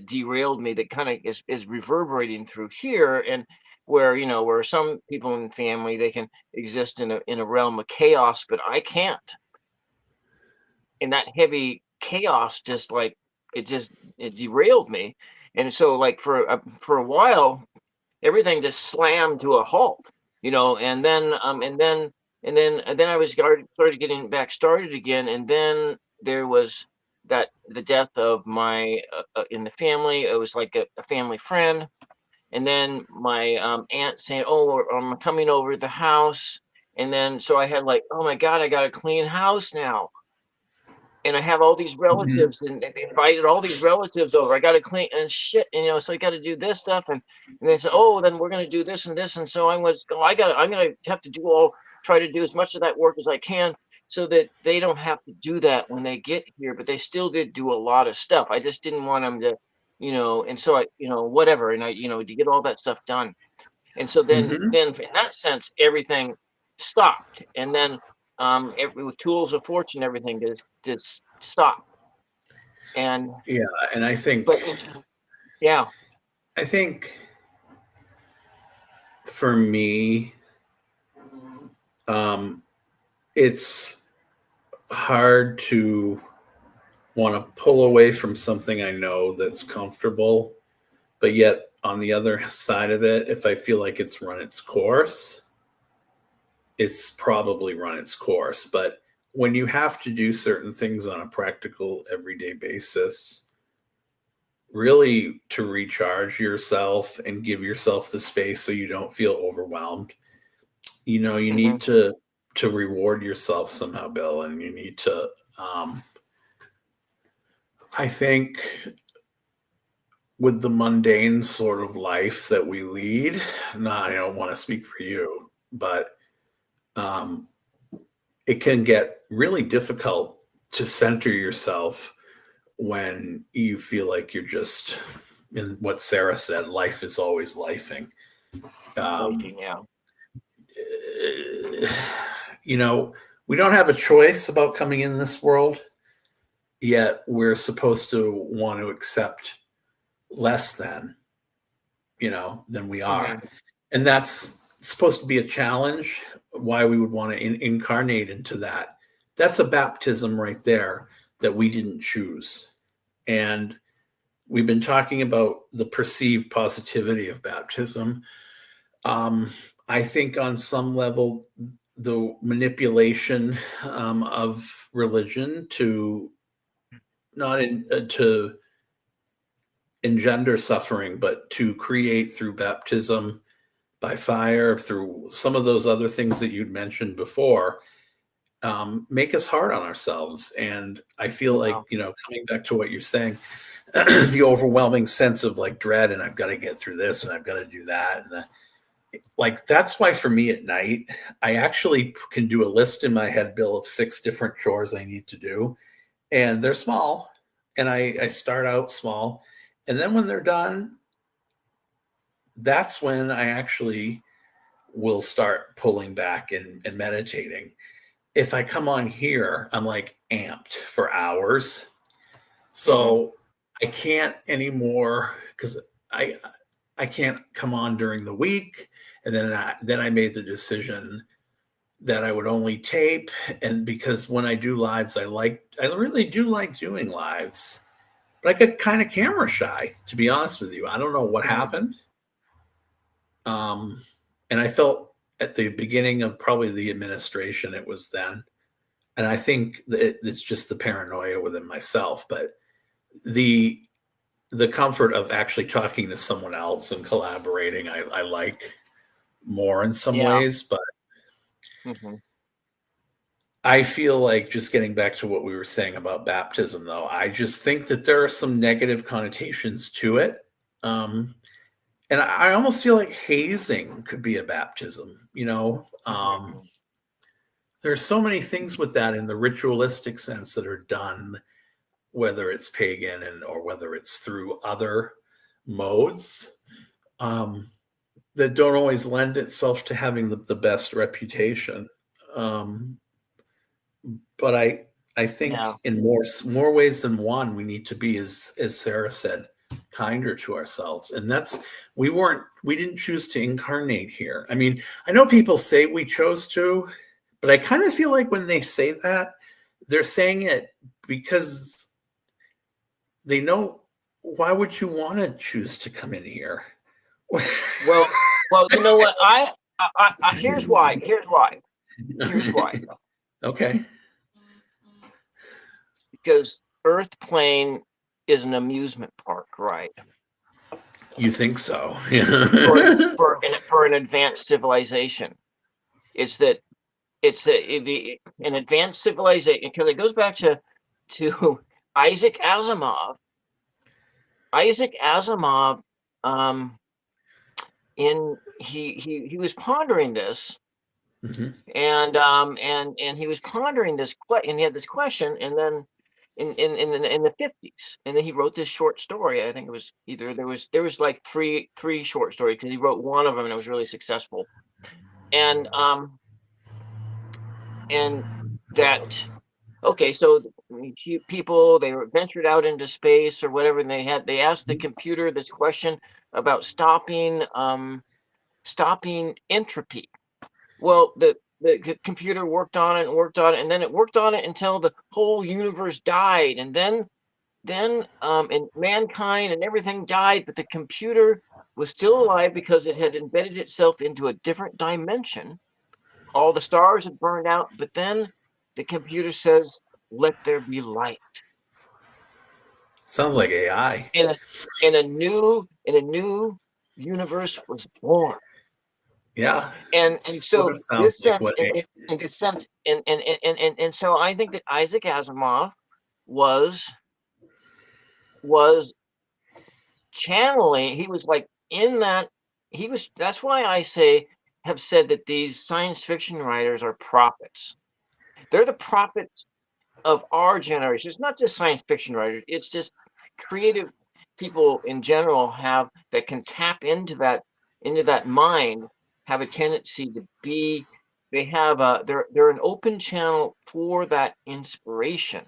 Speaker 2: derailed me, that kind of is reverberating through here. And where some people in the family, they can exist in a realm of chaos, but I can't. And that heavy chaos just like it derailed me. And so like for a while everything just slammed to a halt, and then I was started getting back started again. And then there was the death of my in the family. It was like a family friend. And then my aunt saying, "Oh, I'm coming over to the house." And then so I had like, "Oh my God, I got a clean house now." And I have all these
Speaker 1: Mhm.
Speaker 2: relatives, and they invited all these relatives over. I got to clean and shit, so I got to do this stuff, and they said, "Oh, then we're going to do this and this," and so I'm going to have to try to do as much of that work as I can, so that they don't have to do that when they get here. But they still did do a lot of stuff. I just didn't want them to, and so whatever, and to get all that stuff done. And so
Speaker 1: Mhm.
Speaker 2: then in that sense, everything stopped. And then with tools of fortune, everything just stopped. And
Speaker 1: Yeah, and I think
Speaker 2: but yeah.
Speaker 1: I think for me, um, it's hard to want to pull away from something I know that's comfortable, but yet on the other side of it, if I feel like it's run its course, it's probably run its course. But when you have to do certain things on a practical, everyday basis, really to recharge yourself and give yourself the space so you don't feel overwhelmed, you
Speaker 2: Hmm.
Speaker 1: need to reward yourself somehow, Bill, and you need to. Um, I think with the mundane sort of life that we lead, not I don't want to speak for you, but um, it can get really difficult to center yourself when you feel like you're just in what Sarah said, life is always lifing. Um,
Speaker 2: Yeah.
Speaker 1: you know, we don't have a choice about coming in this world, yet we're supposed to want to accept less than we are.
Speaker 2: Hmm.
Speaker 1: And that's supposed to be a challenge, why we would want to incarnate into that. That's a baptism right there that we didn't choose. And we've been talking about the perceived positivity of baptism. Um, I think on some level, the manipulation of religion to not to engender suffering, but to create through baptism by fire, through some of those other things that you'd mentioned before, make us hard on ourselves. And I feel
Speaker 2: Yeah.
Speaker 1: like, coming back to what you're saying, the overwhelming sense of like dread, and I've got to get through this and I've got to do that. And like, that's why for me at night, I actually can do a list in my head, Bill, of 6 different chores I need to do. And they're small. And I start out small. And then when they're done, that's when I actually will start pulling back and meditating. If I come on here, I'm like amped for hours.
Speaker 2: Hmm.
Speaker 1: So I can't anymore because I I can't come on during the week. And then I made the decision that I would only tape, and because when I do lives, I really do like doing lives, but I get kind of camera shy, to be honest with you. I don't know what
Speaker 2: Mhm.
Speaker 1: happened. Um, and I felt at the beginning of probably the administration, it was then. And I think that it's just the paranoia within myself, but the the comfort of actually talking to someone else and collaborating, I like more in some
Speaker 2: Yeah.
Speaker 1: ways. But
Speaker 2: Hmm.
Speaker 1: I feel like, just getting back to what we were saying about baptism, though, I just think that there are some negative connotations to it. Um, and I almost feel like hazing could be a baptism, you know?
Speaker 2: Hmm.
Speaker 1: There's so many things with that in the ritualistic sense that are done, whether it's pagan or whether it's through other modes, um, that don't always lend itself to having the best reputation. Um, but I
Speaker 2: Yeah.
Speaker 1: think in more ways than one, we need to be, as Sarah said, kinder to ourselves. And that's we didn't choose to incarnate here. I mean, I know people say we chose to, but I kind of feel like when they say that, they're saying it because they know, why would you want to choose to come in here?
Speaker 2: Well, you know what? Here's why. Here's why. Here's why.
Speaker 1: Okay.
Speaker 2: Because Earth Plane is an amusement park, right?
Speaker 1: You think so?
Speaker 2: For
Speaker 1: Yeah.
Speaker 2: for an advanced civilization, it's that an advanced civilization, because it goes back to Isaac Asimov. Isaac Asimov, um, he was pondering this,
Speaker 1: Hmm.
Speaker 2: and he was pondering this and he had this question, and then in the 50s, and then he wrote this short story. I think it was either there was like three short stories, because he wrote one of them and it was really successful, and and that okay, so people, they were ventured out into space or whatever, and they asked the computer this question about stopping entropy. Well, the computer worked on it and worked on it, and then it worked on it until the whole universe died, and then and mankind and everything died, but the computer was still alive because it had embedded itself into a different dimension. All the stars had burned out, but then the computer says, "Let there be light,"
Speaker 1: Sounds like AI.
Speaker 2: and a new universe was born.
Speaker 1: Yeah.
Speaker 2: And
Speaker 1: Sort
Speaker 2: so
Speaker 1: of sounds
Speaker 2: this
Speaker 1: like
Speaker 2: sense,
Speaker 1: what
Speaker 2: in this sense, and so I think that Isaac Asimov was was channeling. He was like in that. He was. That's why I have said that these science fiction writers are prophets. They're the prophets of our generation. It's not just science fiction writers. It's just creative people in general have that can tap into that mind, have a tendency to be. They have a they're an open channel for that inspiration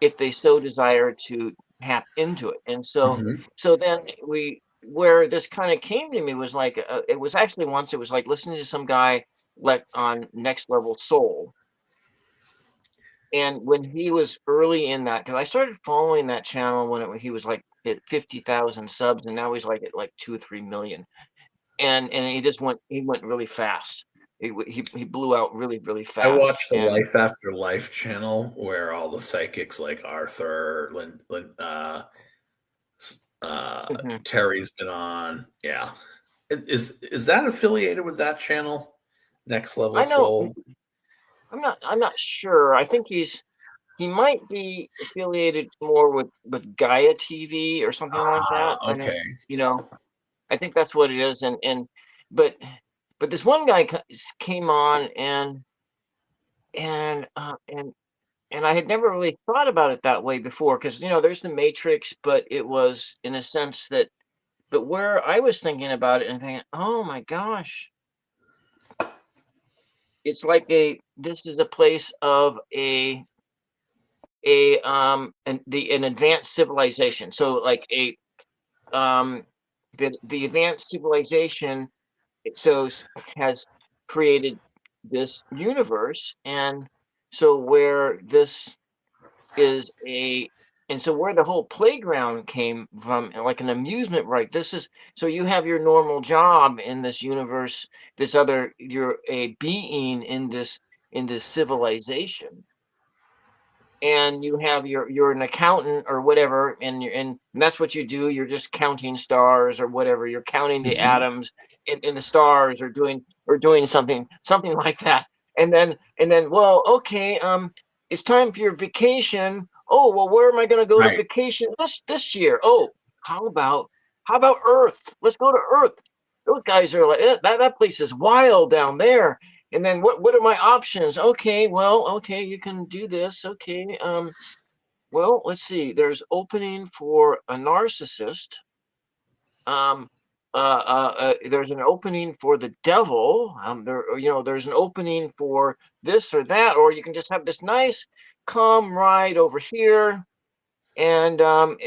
Speaker 2: if they so desire to tap into it. And so
Speaker 1: Mhm.
Speaker 2: then we where this kind of came to me was like it was actually once, it was like listening to some guy let on Next Level Soul, and when he was early in that, because I started following that channel when he was like at 50,000 subs, and now he's like at like 2 or 3 million, and he went really fast. He blew out really
Speaker 1: I
Speaker 2: fast,
Speaker 1: watch the
Speaker 2: and
Speaker 1: Life After Life channel, where all the psychics like Arthur,
Speaker 2: mhm.
Speaker 1: Terry's been on. Yeah. Is that affiliated with that channel? Next Level
Speaker 2: I know
Speaker 1: Soul?
Speaker 2: I'm not sure. I think he might be affiliated more with Gaia TV or something like
Speaker 1: Ah,
Speaker 2: that. I don't,
Speaker 1: okay.
Speaker 2: you know, I think that's what it is, but this one guy came on, and uh, and and I had never really thought about it that way before, because there's the Matrix, but it was in a sense that, but where I was thinking about it and thinking, oh my gosh, it's like this is a place of an advanced civilization. So like um the advanced civilization, has created this universe, and so where this is a and so where the whole playground came from, like an amusement, right? This is so you have your normal job in this universe, this other you're a being in this civilization, and you have you're an accountant or whatever, and that's what you do. You're just counting stars or whatever. You're counting the
Speaker 1: Hmm.
Speaker 2: atoms in the stars, or doing something like that. And then well, okay, it's time for your vacation. Oh well, where am I going to go to
Speaker 1: Right.
Speaker 2: vacation this year? Oh, how about how about Earth? Let's go to Earth. Those guys are like that place is wild down there. And then what are my options? Okay, well, okay, you can do this. Okay, well, let's see. There's opening for a narcissist. Um, there's an opening for the devil. There's an opening for this or that, or you can just have this nice, calm ride over here, and or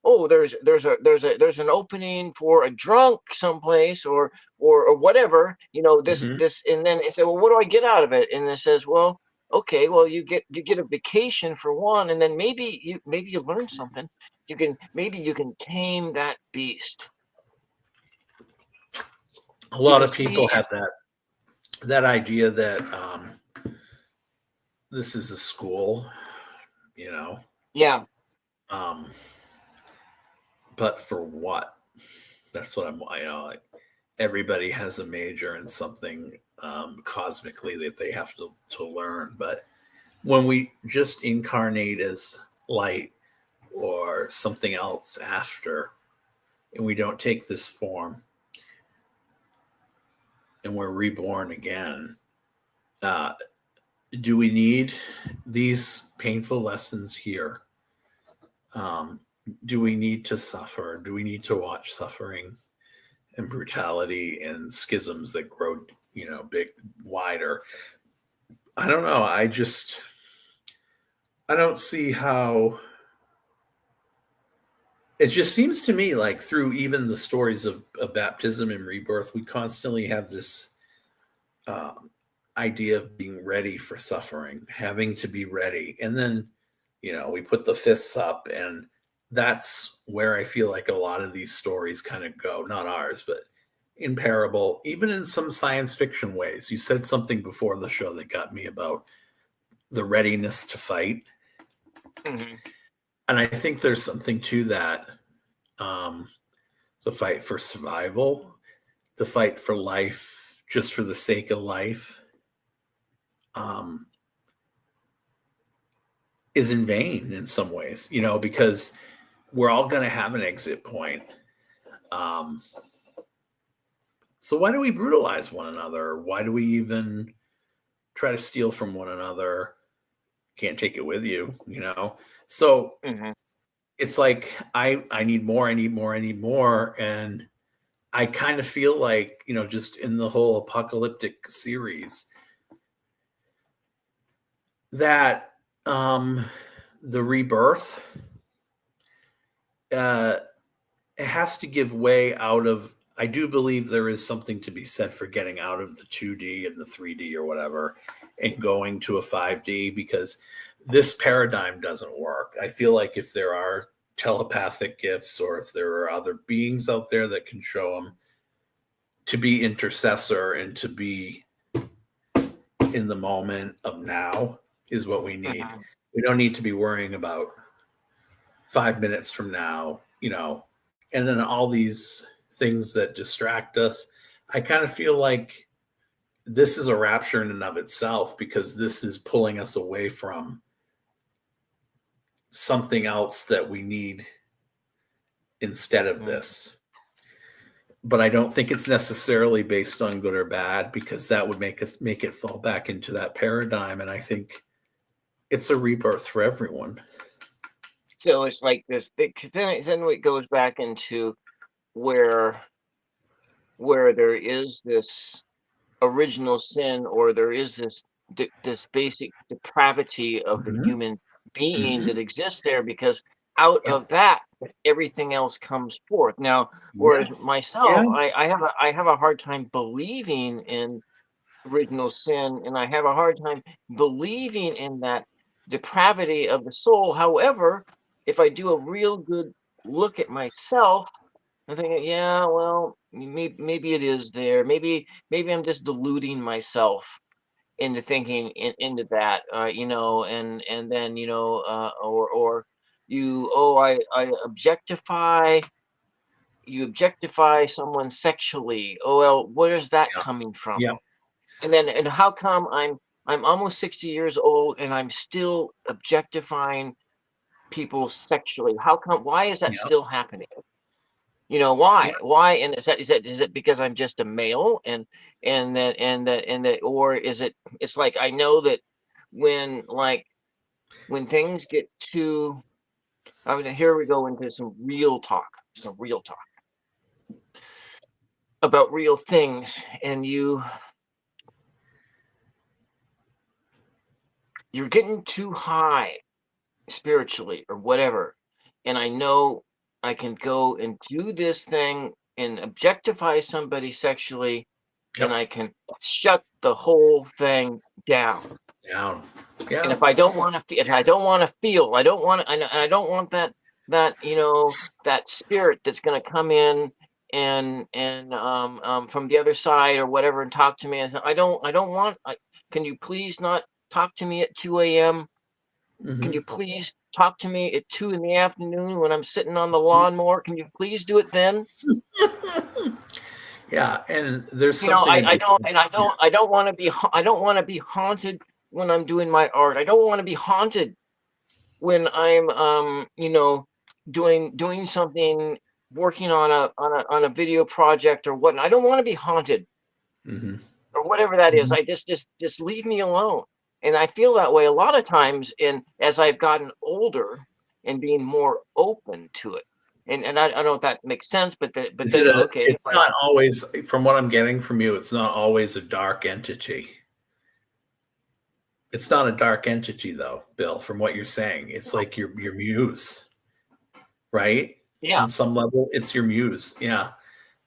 Speaker 2: oh, there's an opening for a drunk someplace, or whatever,
Speaker 1: Hmm.
Speaker 2: this, and then it said, well, what do I get out of it? And it says, well, okay, well, you get a vacation for one, and then maybe you learn something. You can tame that beast.
Speaker 1: A
Speaker 2: You
Speaker 1: lot
Speaker 2: can
Speaker 1: of people
Speaker 2: see.
Speaker 1: have that idea that this is a school, you know.
Speaker 2: Yeah.
Speaker 1: Um, but for what? That's what like everybody has a major in something cosmically that they have to learn. But when we just incarnate as light or something else after, and we don't take this form and we're reborn again, uh, do we need these painful lessons here? Um, do we need to suffer? Do we need to watch suffering and brutality and schisms that grow, big, wider? I don't know. I don't see how. It just seems to me like through even the stories of baptism and rebirth, we constantly have this um, idea of being ready for suffering, having to be ready. And then, we put the fists up, and that's where I feel like a lot of these stories kind of go, not ours, but in parable, even in some science fiction ways. You said something before the show that got me about the readiness to fight.
Speaker 2: Mhm.
Speaker 1: And I think there's something to that. Um, the fight for survival, the fight for life, just for the sake of life. Um, is in vain in some ways, because we're all going to have an exit point. Um, so why do we brutalize one another? Why do we even try to steal from one another? Can't take it with you. So
Speaker 2: Mhm.
Speaker 1: it's like I need more, I need more, I need more, and I kind of feel like just in the whole apocalyptic series that the rebirth uh, it has to give way out of. I do believe there is something to be said for getting out of the 2D and the 3D or whatever and going to a 5D, because this paradigm doesn't work. I feel like if there are telepathic gifts, or if there are other beings out there that can show them, to be intercessor and to be in the moment of now is what we need.
Speaker 2: Mhm.
Speaker 1: We don't need to be worrying about 5 minutes from now, and then all these things that distract us. I kind of feel like this is a rapture in and of itself, because this is pulling us away from something else that we need instead of
Speaker 2: Mhm.
Speaker 1: this. But I don't think it's necessarily based on good or bad, because that would make it fall back into that paradigm. And I think it's a rebirth for everyone.
Speaker 2: So it's like this. Then it goes back into where there is this original sin, or there is this basic depravity of the
Speaker 1: Mm-hmm.
Speaker 2: human being
Speaker 1: Mm-hmm.
Speaker 2: that exists there, because out
Speaker 1: Yep.
Speaker 2: of that everything else comes forth. Now,
Speaker 1: Yeah.
Speaker 2: whereas myself,
Speaker 1: Yeah.
Speaker 2: I have a hard time believing in original sin, and I have a hard time believing in that depravity of the soul. However, if I do a real good look at myself, I'm thinking, yeah, well, maybe it is there. Maybe I'm just deluding myself into thinking into that, and then or I objectify. You objectify someone sexually. Oh well, where's that
Speaker 1: Yeah.
Speaker 2: coming from?
Speaker 1: Yeah.
Speaker 2: And how come I'm almost 60 years old and I'm still objectifying people sexually? How come? Why is that
Speaker 1: Yeah.
Speaker 2: still happening?
Speaker 1: Yeah.
Speaker 2: Why? And is it because I'm just a male, and that, or is it? It's like I know that when when things get too. I mean, here we go into some real talk about real things, and you're getting too high spiritually or whatever, and I know I can go and do this thing and objectify somebody sexually, and
Speaker 1: Yep.
Speaker 2: I can shut the whole thing down.
Speaker 1: Down.
Speaker 2: And
Speaker 1: Yeah.
Speaker 2: if I don't want to, and I don't want to feel, I don't want that that spirit that's going to come in and from the other side or whatever and talk to me. I don't want. Can you please not talk to me at 2 a.m.? Can
Speaker 1: Hmm.
Speaker 2: you please talk to me at 2 in the afternoon when I'm sitting on the lawnmower? Can you please do it then?
Speaker 1: Yeah, and there's
Speaker 2: You know,
Speaker 1: something
Speaker 2: I
Speaker 1: about
Speaker 2: don't, and I don't want to be, I don't want to be haunted when I'm doing my art. I don't want to be haunted when I'm, doing something, working on a video project or whatnot. I don't want to be haunted
Speaker 1: hmm
Speaker 2: or whatever that is.
Speaker 1: hmm
Speaker 2: I just leave me alone. And I feel that way a lot of times. And as I've gotten older and being more open to it, and I don't know if that makes sense, but
Speaker 1: Is it
Speaker 2: then
Speaker 1: a?
Speaker 2: okay,
Speaker 1: It's not always, from what I'm getting from you, it's not always a dark entity. It's not a dark entity, though, Bill. From what you're saying, it's like your muse, right?
Speaker 2: yeah.
Speaker 1: On some level, it's your muse. Yeah.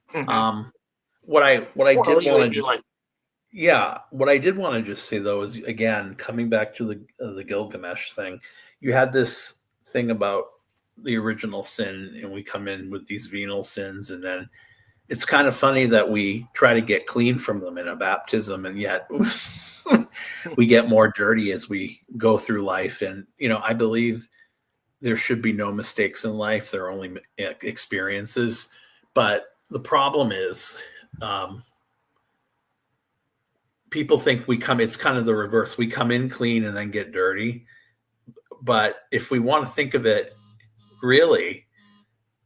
Speaker 2: Hmm.
Speaker 1: Um, what I
Speaker 2: Well,
Speaker 1: did want to
Speaker 2: you
Speaker 1: just
Speaker 2: like,
Speaker 1: yeah, what I did want to just say though is, again, coming back to the Gilgamesh thing. You had this thing about the original sin, and we come in with these venal sins, and then it's kind of funny that we try to get clean from them in a baptism, and yet we get more dirty as we go through life. And I believe there should be no mistakes in life; they're only experiences. But the problem is, um, people think we come. It's kind of the reverse. We come in clean and then get dirty. But if we want to think of it really,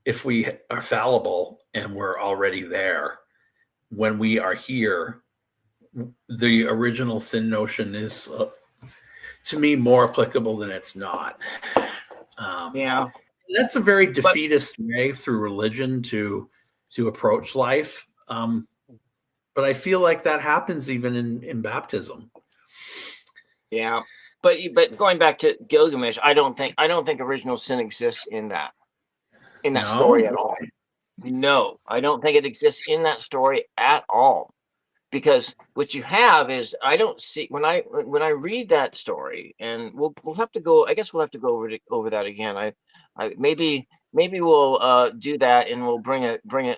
Speaker 1: if we are fallible and we're already there, when we are here, the original sin notion is, to me, more applicable than it's not. Um,
Speaker 2: yeah,
Speaker 1: that's a very
Speaker 2: but
Speaker 1: defeatist way through religion to approach life. But I feel like that happens even in baptism.
Speaker 2: yeah, but going back to Gilgamesh, I don't think original sin exists in that
Speaker 1: No,
Speaker 2: story at all. No, I don't think it exists in that story at all. Because what you have is I don't see when I read that story, and we'll have to go. I guess we'll have to go over that again. I maybe we'll do that, and we'll bring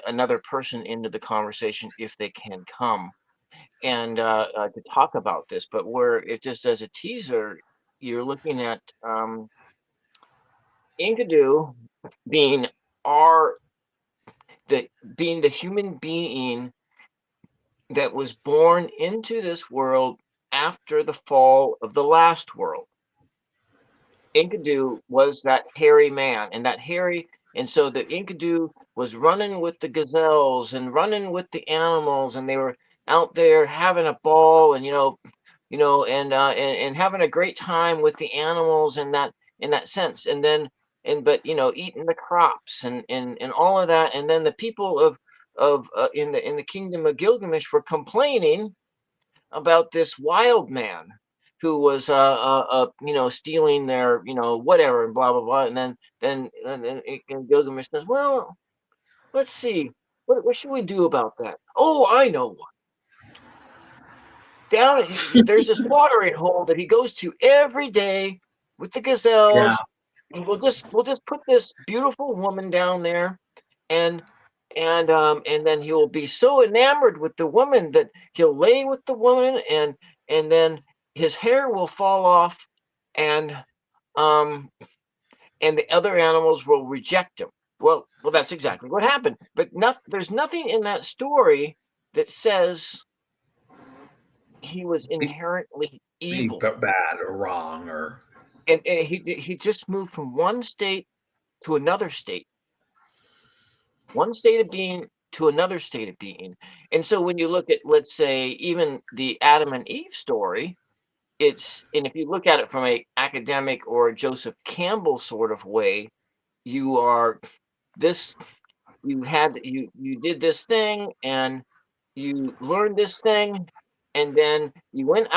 Speaker 2: another person into the conversation if they can come and to talk about this. But where it just as a teaser, you're looking at Enkidu being our the being the human being that was born into this world after the fall of the last world. Enkidu was that hairy man, and so the Enkidu was running with the gazelles and running with the animals, and they were out there having a ball, and and having a great time with the animals in that sense, and then and but eating the crops and all of that, and then the people of in the kingdom of Gilgamesh were complaining about this wild man who was stealing their whatever and blah blah blah, and then Gilgamesh says, well, let's see, what should we do about that? Oh, I know what. There's this watering hole that he goes to every day, with the
Speaker 1: Yeah.
Speaker 2: gazelles, and we'll just put this beautiful woman down there, and and then he will be so enamored with the woman that he'll lay with the woman, and then his hair will fall off, and um and the other animals will reject him. Well, that's exactly what happened. But there's nothing in that story that says he was
Speaker 1: Be,
Speaker 2: inherently evil.
Speaker 1: bad or wrong or
Speaker 2: And he just moved from one state to another state, one state of being to another state of being. And so when you look at, let's say, even the Adam and Eve story, and if you look at it from a academic or a Joseph Campbell sort of way, you are this you did this thing, and you learned this thing, and then you went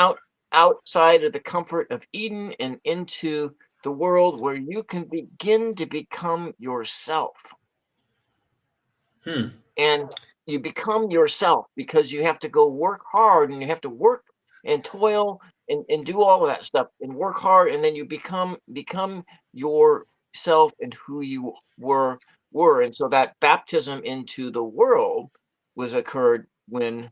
Speaker 2: outside of the comfort of Eden and into the world where you can begin to become yourself.
Speaker 1: hmm.
Speaker 2: And you become yourself because you have to go work hard, and you have to work and toil and do all of that stuff and work hard, and then you become yourself and who you were. And so that baptism into the world was occurred when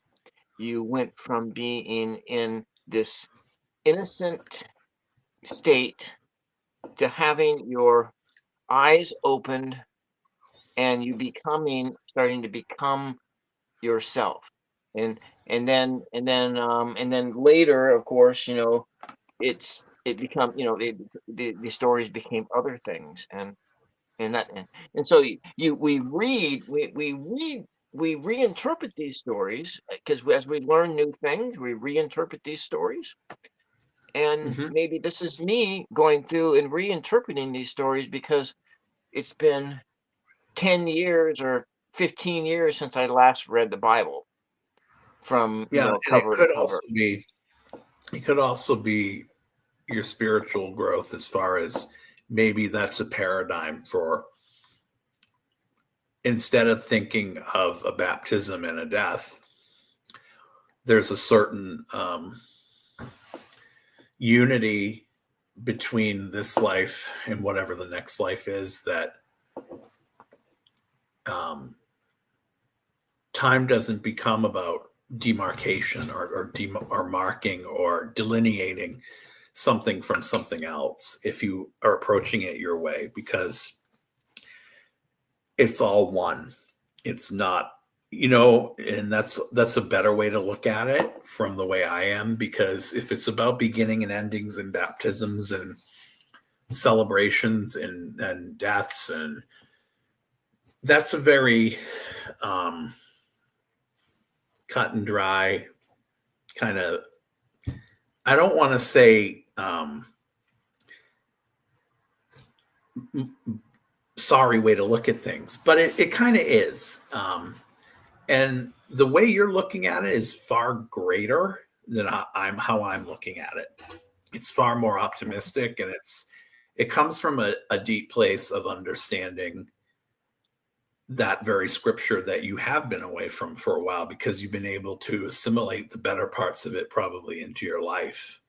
Speaker 2: you went from being in this innocent state to having your eyes opened, and you starting to become yourself. And then later, of course, it become the stories became other things. And so we reinterpret these stories, because as we learn new things, we reinterpret these stories. And
Speaker 1: Hmm.
Speaker 2: maybe this is me going through and reinterpreting these stories because it's been 10 years or 15 years since I last read the Bible from
Speaker 1: Yeah, and
Speaker 2: cover to cover.
Speaker 1: it could also be your spiritual growth, as far as maybe that's a paradigm for, instead of thinking of a baptism and a death, there's a certain unity between this life and whatever the next life is, that um, time doesn't become about demarcation or marking or delineating something from something else if you are approaching it your way, because it's all one. It's not, and that's a better way to look at it from the way I am, because if it's about beginning and endings and baptisms and celebrations and deaths, and that's a very um, cut and dry kind of, I don't want to say sorry way to look at things, but it kind of is. And the way you're looking at it is far greater than how I'm looking at it. It's far more optimistic, and it comes from a deep place of understanding that very scripture that you have been away from for a while, because you've been able to assimilate the better parts of it probably into your life,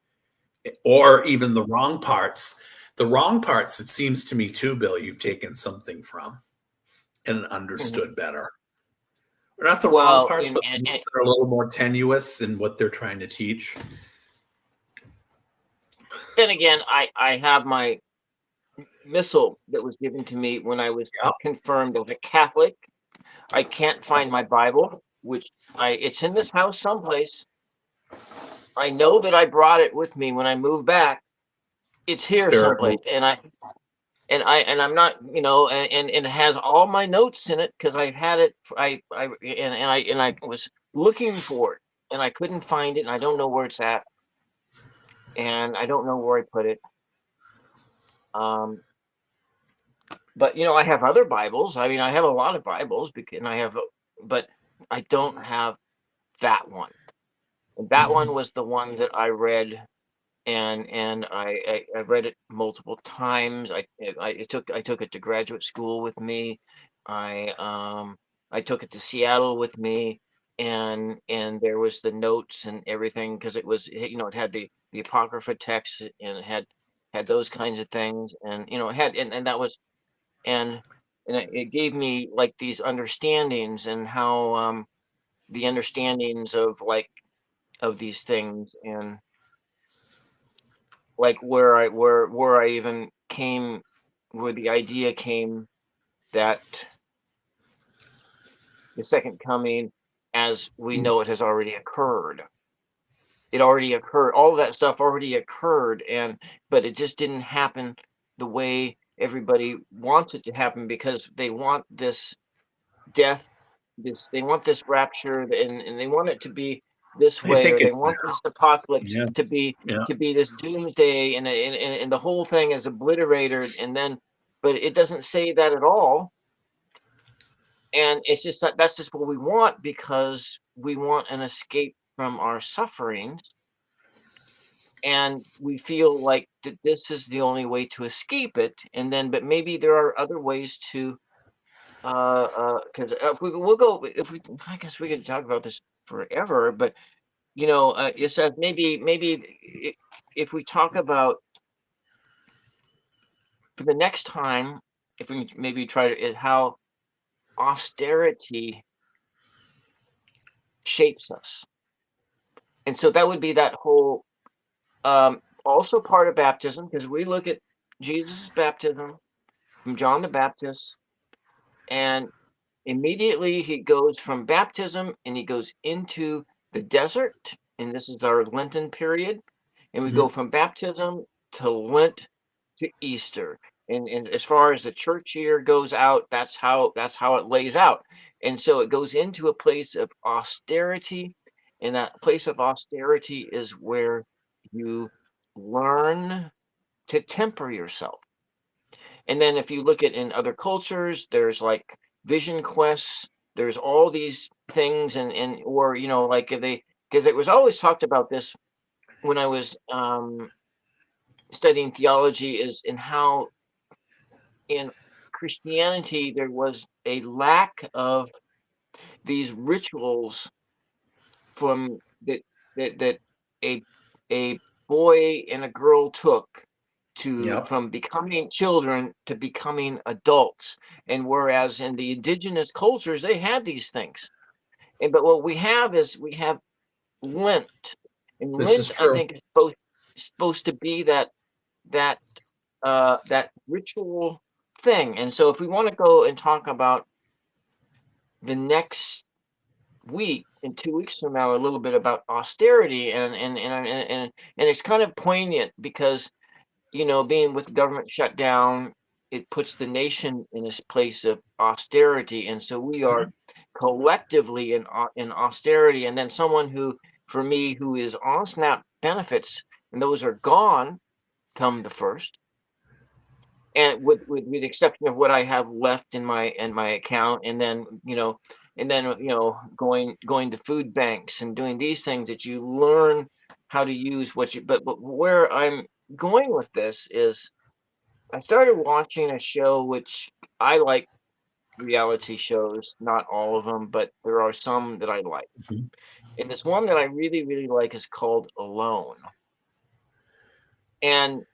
Speaker 1: or even the wrong parts. The wrong parts, it seems to me too, Bill, you've taken something from and
Speaker 2: Mhm.
Speaker 1: understood better. Or not the wrong
Speaker 2: Well,
Speaker 1: parts, but the ones that are a little more tenuous in what they're trying to teach.
Speaker 2: then again, I have my missal that was given to me when I was
Speaker 1: Yep.
Speaker 2: confirmed as a Catholic. I can't find my Bible, which it's in this house someplace. I know that I brought it with me when I moved back. It's here
Speaker 1: Spirit
Speaker 2: someplace,
Speaker 1: moved.
Speaker 2: and I'm not, and it has all my notes in it because I've had it. I was looking for it, and I couldn't find it, and I don't know where it's at, and I don't know where I put it. Um, but I have other Bibles. I mean, I have a lot of Bibles, but I don't have that one. And that
Speaker 1: Mhm.
Speaker 2: one was the one that I read, and I read it multiple times. I took it to graduate school with me. I took it to Seattle with me, and there was the notes and everything, because it had the apocrypha text, and it had had those kinds of things, and had and that was and it gave me like these understandings, and how the understandings of of these things, and like where I even came, where the idea came that the second coming, as we know it, has already occurred. It already occurred. All of that stuff already occurred, but it just didn't happen the way everybody wants it to happen, because they want this death, they want this rapture, and they want it to be this
Speaker 1: I
Speaker 2: way,
Speaker 1: think
Speaker 2: or they
Speaker 1: it's
Speaker 2: want this apocalypse
Speaker 1: yeah,
Speaker 2: to be
Speaker 1: yeah.
Speaker 2: this doomsday, and the whole thing is obliterated, but it doesn't say that at all. And it's just that's just what we want, because we want an escape from our sufferings, and we feel like that this is the only way to escape it. But maybe there are other ways to, because if we, I guess we could talk about this forever, but it says if we talk about for the next time, if we maybe try to, is how austerity shapes us. And so that would be that whole, also part of baptism, because we look at Jesus' baptism from John the Baptist, and immediately he goes from baptism and he goes into the desert, and this is our Lenten period, and we go
Speaker 1: Mhm.
Speaker 2: from baptism to Lent to Easter. And as far as the church year goes out, that's how it lays out. And so it goes into a place of austerity, and that place of austerity is where you learn to temper yourself. And then if you look at in other cultures, there's like vision quests, there's all these things, or like if they, because it was always talked about this when I was studying theology, is in how in Christianity there was a lack of these rituals from that a a boy and a girl took to
Speaker 1: Yep.
Speaker 2: from becoming children to becoming adults. And whereas in the indigenous cultures they had these things, but what we have is we have Lent. And
Speaker 1: This is
Speaker 2: Lent, I
Speaker 1: true.
Speaker 2: think, is supposed to be that that ritual thing. And so if we want to go and talk about the next week, in 2 weeks from now, a little bit about austerity, and it's kind of poignant, because being with the government shut down, it puts the nation in this place of austerity, and so we are collectively in austerity. And then someone who, for me, who is on SNAP benefits, and those are gone come the first, and with the exception of what I have left in my account, and then going to food banks and doing these things, that you learn how to use what you. But where I'm going with this is, I started watching a show, which I like reality shows, not all of them, but there are some that I like.
Speaker 1: Mhm.
Speaker 2: And this one that I really, really like is called Alone. And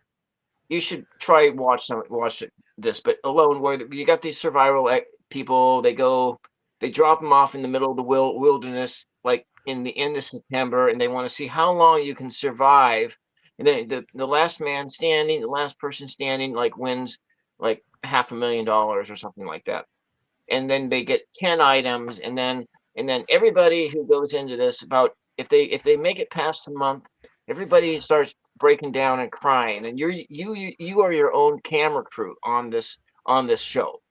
Speaker 2: you should try watch this, but Alone, where you got these survival people, they drop them off in the middle of the wilderness, like in the end of September, and they want to see how long you can survive. And then the last man standing, the last person standing, like wins like $500,000 or something like that. And then they get 10 items, and then everybody who goes into this, about if they make it past a month, everybody starts breaking down and crying, and you are your own camera crew on this show.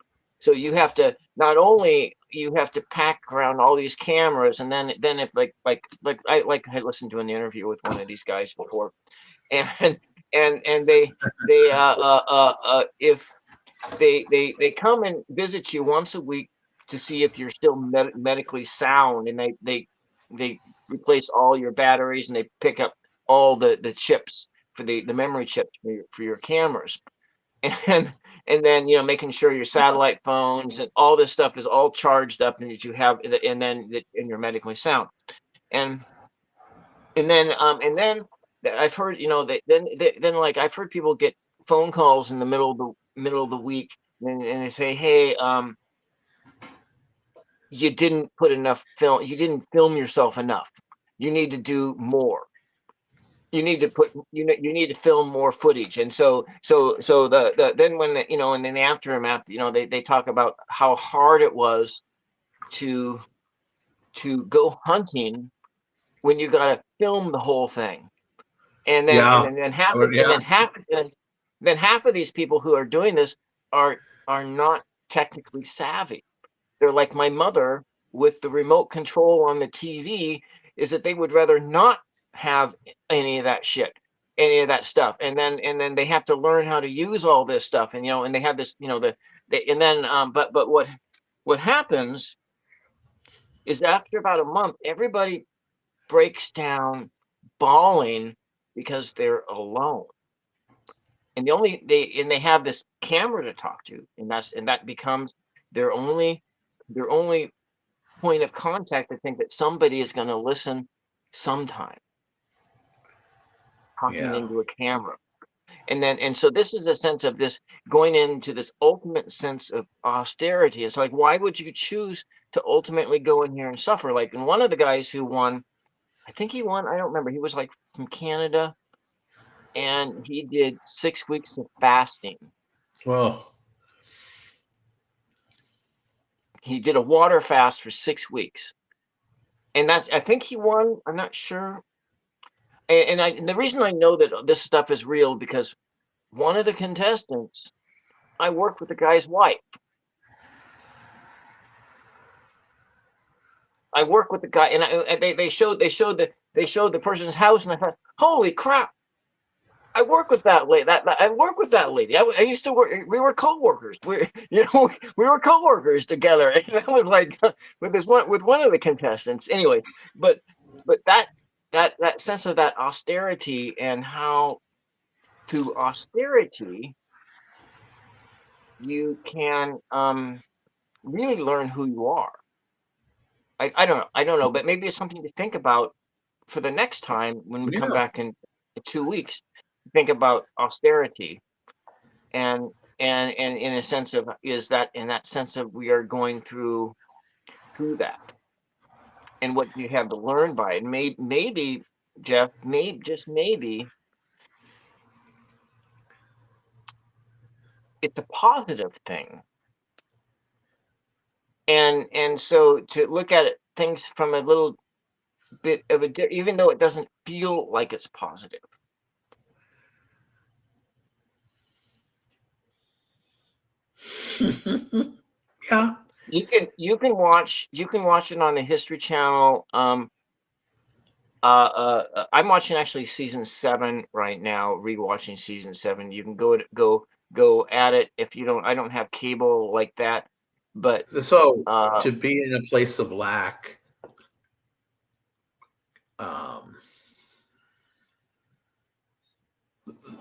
Speaker 2: So you have to, not only you have to pack around all these cameras, and then if I had listened to an interview with one of these guys before, and they if they come and visit you once a week to see if you're still medically sound, and they replace all your batteries, and they pick up all the chips for the memory chips for your cameras, and then making sure your satellite phones and all this stuff is all charged up, and that you have, and then that and you're medically sound, and and then I've heard, then like I've heard people get phone calls in the middle of the week, and they say, "Hey, you didn't put enough film. You didn't film yourself enough. You need to do more. You need to you need to film more footage." And so the then when and then after him after they talk about how hard it was to go hunting when you got to film the whole thing. And then
Speaker 1: Yeah. Yeah.
Speaker 2: half of these people who are doing this are not technically savvy. They're like my mother with the remote control on the TV, is that they would rather not have any of that shit, any of that stuff. And then they have to learn how to use all this stuff. And they have this, and then but what happens is after about a month, everybody breaks down bawling because they're alone. And they have this camera to talk to, and that becomes their only point of contact. I think that somebody is going to listen sometime, talking
Speaker 1: Yeah.
Speaker 2: into a camera. And so this is a sense of this going into this ultimate sense of austerity. It's like, why would you choose to ultimately go in here and suffer? Like, and one of the guys who won, I think he won, I don't remember, he was like from Canada, and he did 6 weeks of fasting.
Speaker 1: Well,
Speaker 2: He did a water fast for 6 weeks. And I think he won, I'm not sure. And the reason I know that this stuff is real, because one of the contestants, I worked with the guy's wife. I worked with the guy, and they showed the person's house, and I thought, holy crap! I work with that lady. I work with that lady. I used to work. We were co-workers. We were co-workers together. And that was like with one of the contestants. Anyway, but that sense of that austerity, and how through austerity you can really learn who you are. I don't know, but maybe it's something to think about for the next time when we come
Speaker 1: yeah.
Speaker 2: back in 2 weeks. Think about austerity, and in a sense of, is that in that sense of we are going through that, and what you have to learn by it. Maybe Jeff, just maybe it's a positive thing. And so to look at it, things from a little bit of even though it doesn't feel like it's positive.
Speaker 1: Yeah.
Speaker 2: You can watch it on the History Channel. I'm watching actually season 7 right now, rewatching season 7. You can go at it if you don't. I don't have cable like that, but
Speaker 1: So
Speaker 2: uh,
Speaker 1: to be in a place of lack, um,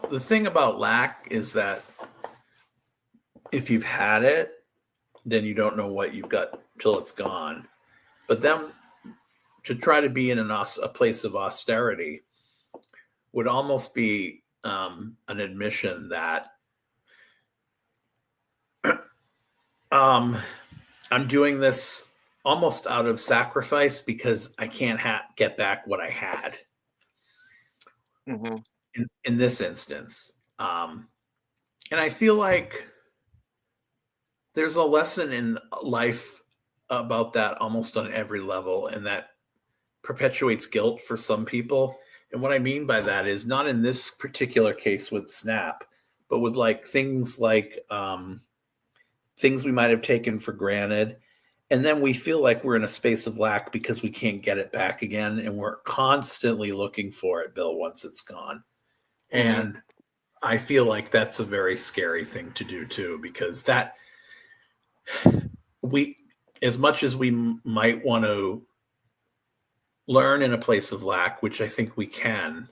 Speaker 1: the thing about lack is that if you've had it, then you don't know what you've got till it's gone. But then to try to be in a place of austerity would almost be an admission that I'm doing this almost out of sacrifice because I can't get back what I had
Speaker 2: mhm.
Speaker 1: in this instance. And I feel like there's a lesson in life about that almost on every level, and that perpetuates guilt for some people. And what I mean by that is not in this particular case with Snap, but with like things things we might have taken for granted. And then we feel like we're in a space of lack because we can't get it back again. And we're constantly looking for it, Bill, once it's gone.
Speaker 2: Mm-hmm.
Speaker 1: And I feel like that's a very scary thing to do too, because that we, as much as we might want to learn in a place of lack, which I think we can,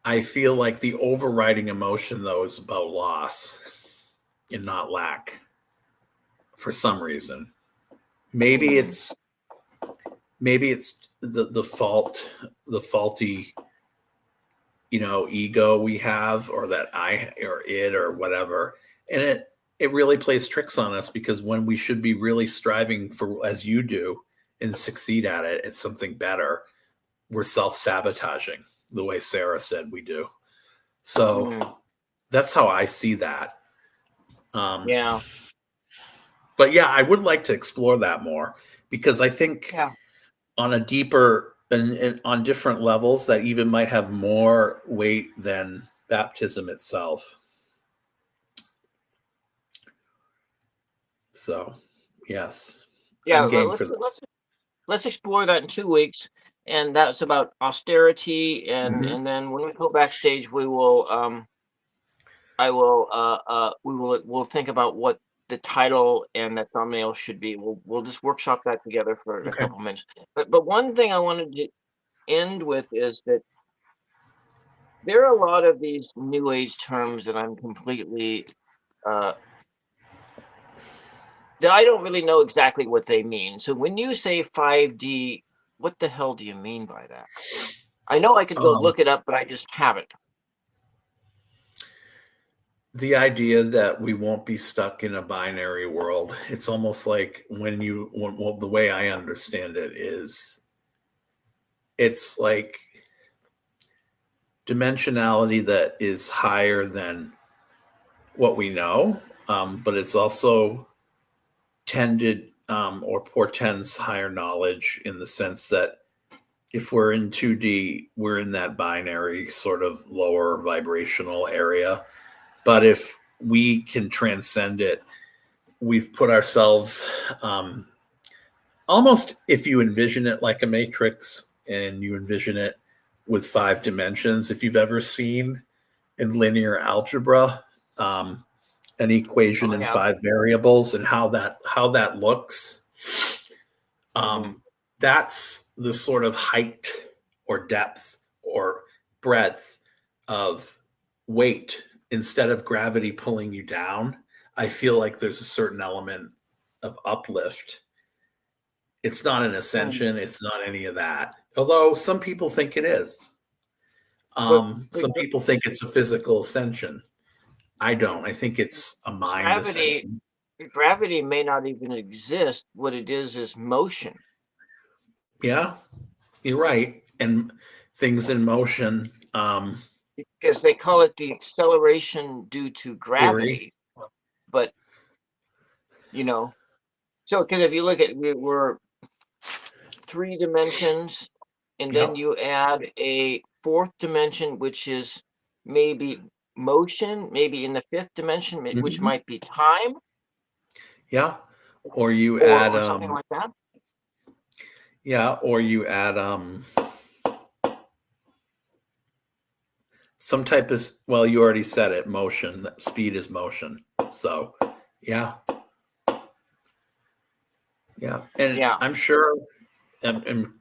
Speaker 1: I feel like the overriding emotion though is about loss and not lack for some reason. Maybe
Speaker 2: Mm-hmm.
Speaker 1: it's the faulty ego we have, or that I or it or whatever. And it really plays tricks on us, because when we should be really striving for, as you do, and succeed at it, it's something better, we're self-sabotaging the way Sarah said we do. So that's how I see that.
Speaker 2: Yeah.
Speaker 1: But yeah, I would like to explore that more, because I think
Speaker 2: Yeah.
Speaker 1: on a deeper and on different levels, that even might have more weight than baptism itself. So, yes,
Speaker 2: Yeah.
Speaker 1: I'm game for that.
Speaker 2: Let's explore that in 2 weeks, and that's about austerity. And
Speaker 1: Mhm.
Speaker 2: and then when we go backstage, we will we'll think about what the title and the thumbnail should be. We'll just workshop that together for a
Speaker 1: Okay.
Speaker 2: couple minutes. But one thing I wanted to end with is that there are a lot of these new age terms that I'm completely uh, that I don't really know exactly what they mean. So when you say 5D, what the hell do you mean by that? I know I could go
Speaker 1: Um,
Speaker 2: look it up, but I just haven't.
Speaker 1: the idea that we won't be stuck in a binary world. It's almost like well, the way I understand it is, it's like dimensionality that is higher than what we know, but it's also tended or portends higher knowledge, in the sense that if we're in 2D, we're in that binary sort of lower vibrational area. But if we can transcend it, we've put ourselves almost, if you envision it like a matrix, and you envision it with 5 dimensions. If you've ever seen in linear algebra, an equation
Speaker 2: Oh
Speaker 1: in
Speaker 2: yeah.
Speaker 1: 5 variables, and how that looks,
Speaker 2: Hmm.
Speaker 1: um, that's the sort of height or depth or breadth of weight. Instead of gravity pulling you down, I feel like there's a certain element of uplift. It's not an
Speaker 2: Mm.
Speaker 1: ascension, it's not any of that, although some people think it is.
Speaker 2: But
Speaker 1: Some people think it's a physical ascension. I don't. I think it's a mind
Speaker 2: gravity
Speaker 1: ascension.
Speaker 2: gravity may not even exist. What it is motion.
Speaker 1: Yeah, you're right. And things in motion,
Speaker 2: Because they call it the acceleration due to
Speaker 1: theory.
Speaker 2: gravity. But you know, so because if you look at we're 3 dimensions, and then
Speaker 1: Yep.
Speaker 2: you add a fourth dimension, which is maybe motion, maybe in the fifth dimension, which
Speaker 1: Hmm.
Speaker 2: might be time,
Speaker 1: Yeah. Or you
Speaker 2: or
Speaker 1: add,
Speaker 2: or something like that.
Speaker 1: yeah, or you add some type of, well, you already said it, motion. That speed is motion. So, yeah, yeah. And
Speaker 2: Yeah.
Speaker 1: I'm sure, and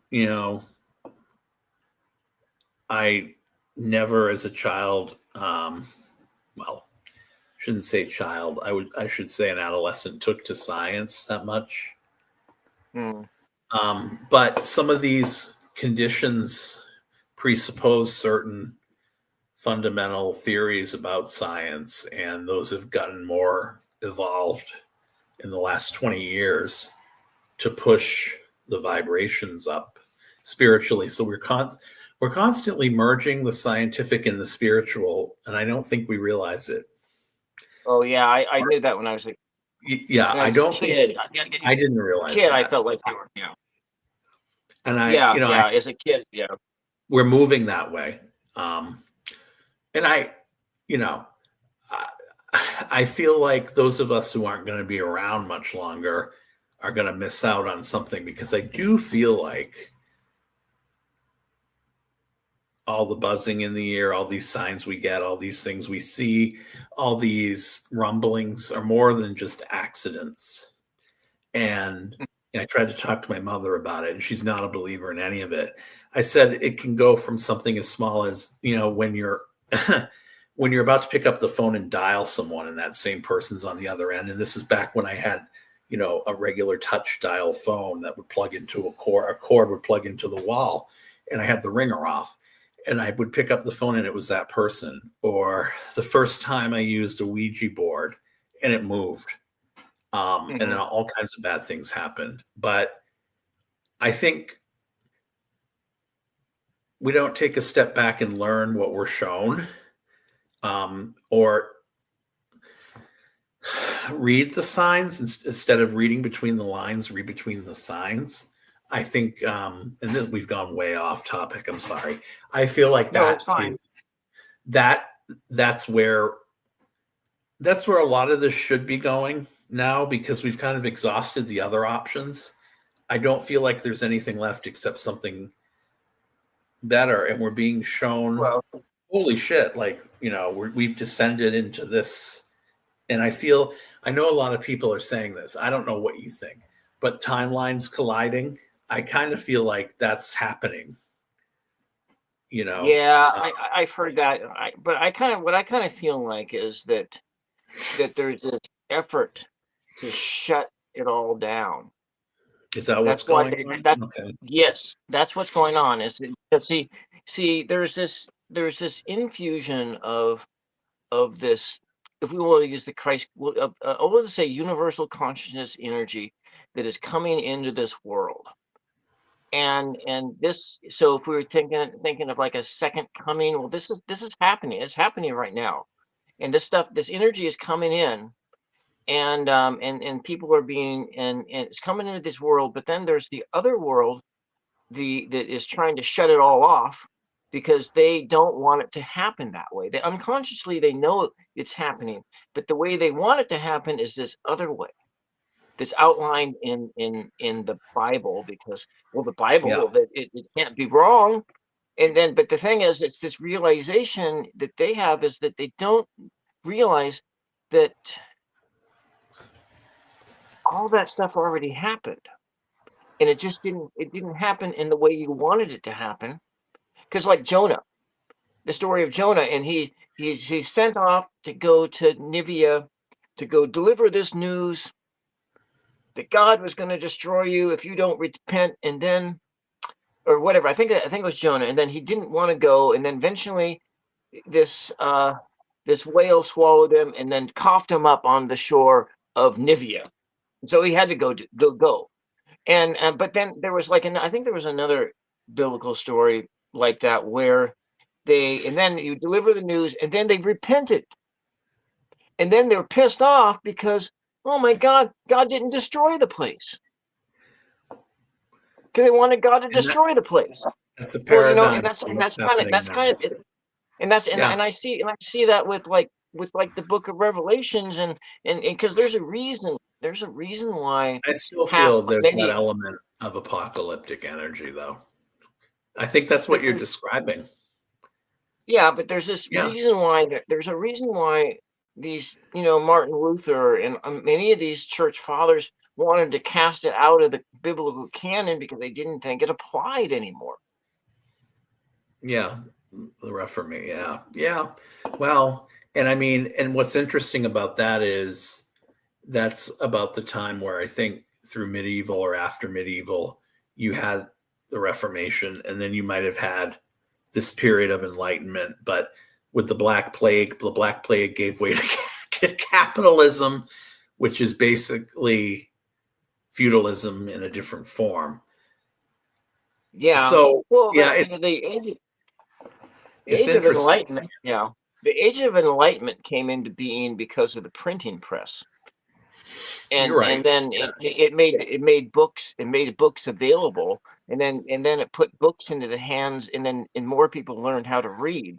Speaker 1: I never as a child, well, shouldn't say child. I should say an adolescent, took to science that much.
Speaker 2: Mm.
Speaker 1: But some of these conditions presuppose certain fundamental theories about science, and those have gotten more evolved in the last 20 years to push the vibrations up spiritually. So we're constantly merging the scientific and the spiritual, and I don't think we realize it.
Speaker 2: Oh yeah, I knew that when I was
Speaker 1: Yeah, I
Speaker 2: a
Speaker 1: don't think
Speaker 2: kid.
Speaker 1: I didn't realize
Speaker 2: Kid, I
Speaker 1: that.
Speaker 2: felt like they were. Yeah.
Speaker 1: And
Speaker 2: Yeah. Yeah. As a kid. Yeah.
Speaker 1: we're moving that way. Um, and you know, I, I feel like those of us who aren't going to be around much longer are going to miss out on something, because I do feel like all the buzzing in the air, all these signs we get, all these things we see, all these rumblings are more than just accidents. And I tried to talk to my mother about it, and she's not a believer in any of it. I said it can go from something as small as, when you're when you're about to pick up the phone and dial someone, and that same person's on the other end. And this is back when I had, a regular touch dial phone that would plug into a cord would plug into the wall, and I had the ringer off. and I would pick up the phone and it was that person. Or the first time I used a Ouija board and it moved. And then all kinds of bad things happened. But I think we don't take a step back and learn what we're shown, or read the signs instead of reading between the lines, read between the signs. I think, and then we've gone way off topic. I'm sorry. I feel like that's where a lot of this should be going now, because we've kind of exhausted the other options. I don't feel like there's anything left except something better, and we're being shown, holy shit, like, we've descended into this. And I know a lot of people are saying this. I don't know what you think, but timelines colliding, I kind of feel like that's happening.
Speaker 2: Yeah, I've heard that. But what I kind of feel like is that there's this effort to shut it all down.
Speaker 1: Is that what's going on?
Speaker 2: Okay. Yes, that's what's going on. There's this infusion of this, if we will use the Christ, let's say universal consciousness energy that is coming into this world. And this, so if we were thinking of like a second coming, well, this is happening. It's happening right now. And this energy is coming in, and people are being, and it's coming into this world. But then there's the other world, that is trying to shut it all off, because they don't want it to happen that way. They unconsciously, they know it's happening, but the way they want it to happen is this other way that's outlined in the Bible, because, well, the Bible, it can't be wrong. And then, but the thing is, it's this realization that they have, is that they don't realize that all that stuff already happened, and it didn't happen in the way you wanted it to happen. Because, like Jonah, the story of Jonah, and he's sent off to go to Nineveh to go deliver this news that God was going to destroy you if you don't repent, and then, or whatever. I think it was Jonah, and then he didn't want to go, and then eventually this whale swallowed him and then coughed him up on the shore of Nineveh. So he had to go. And but then there was I think there was another biblical story like that, where and then you deliver the news, and then they repented, and then they're pissed off because, oh my God, God didn't destroy the place, because they wanted God to destroy the place.
Speaker 1: That's a paradigm.
Speaker 2: Well, and I see that with the book of Revelations, and because there's a reason why.
Speaker 1: I still feel there's that element of apocalyptic energy, though. I think that's what you're describing.
Speaker 2: Yeah, but there's this reason why. There's a reason why these, Martin Luther and many of these church fathers wanted to cast it out of the biblical canon, because they didn't think it applied anymore.
Speaker 1: Yeah, the Reformation. Yeah. Well, and I mean, and what's interesting about that is that's about the time where I think through medieval or after medieval, you had the Reformation, and then you might have had this period of enlightenment. But with the Black Plague gave way to capitalism, which is basically feudalism in a different form.
Speaker 2: Yeah.
Speaker 1: So,
Speaker 2: it's the age of enlightenment. Yeah. The age of enlightenment came into being because of the printing press. And and then it made books available, and then it put books into the hands, and more people learned how to read.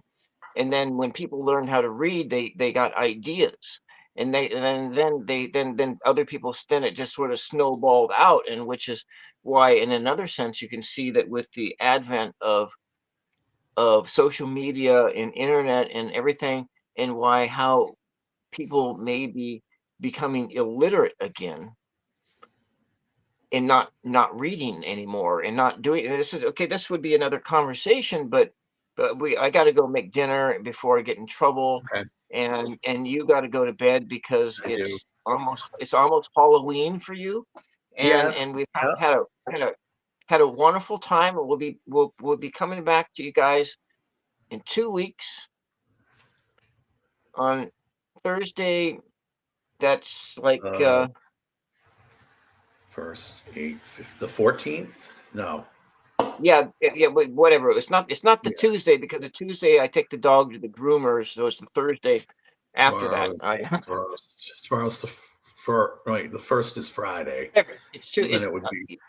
Speaker 2: And then when people learned how to read, they got ideas, and then other people, then it just sort of snowballed out, and which is why, in another sense, you can see that with the advent of social media and internet and everything, and how people may be becoming illiterate again, and not reading anymore, and not doing this. This would be another conversation, but I got to go make dinner before I get in trouble.
Speaker 1: Okay.
Speaker 2: And you got to go to bed, because it's almost Halloween for you. And we've had a wonderful time, and we'll be coming back to you guys in 2 weeks on Thursday. That's like
Speaker 1: first, 8th, the 14th. No.
Speaker 2: yeah, whatever. It's not the
Speaker 1: Yeah.
Speaker 2: Tuesday, because the Tuesday I take the dog to the groomer, so it's the Thursday after that.
Speaker 1: Tomorrow's right. The first is Friday.
Speaker 2: It's
Speaker 1: Then it would be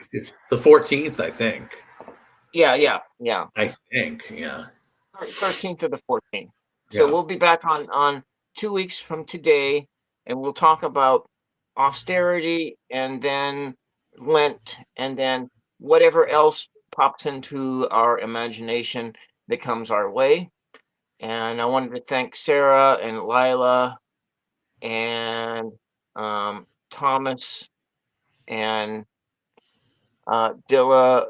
Speaker 1: the 14th, I think.
Speaker 2: yeah.
Speaker 1: I think, yeah.
Speaker 2: 13th or the 14th. So
Speaker 1: Yeah.
Speaker 2: we'll be back on 2 weeks from today, and we'll talk about austerity, and then Lent, and then whatever else pops into our imagination that comes our way. And I wanted to thank Sarah and Lila and Thomas and Dilla,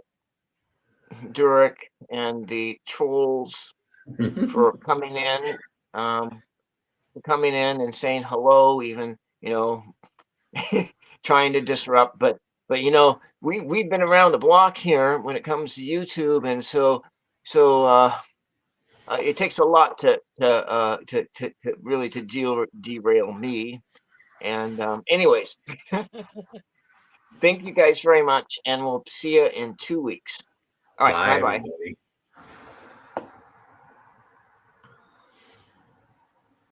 Speaker 2: Durek, and the trolls for coming in, and saying hello, even, trying to disrupt. But we've been around the block here when it comes to YouTube, and so it takes a lot to really to derail me. And anyways, thank you guys very much, and we'll see you in 2 weeks. All right,
Speaker 1: Bye,
Speaker 2: bye bye.
Speaker 1: everybody.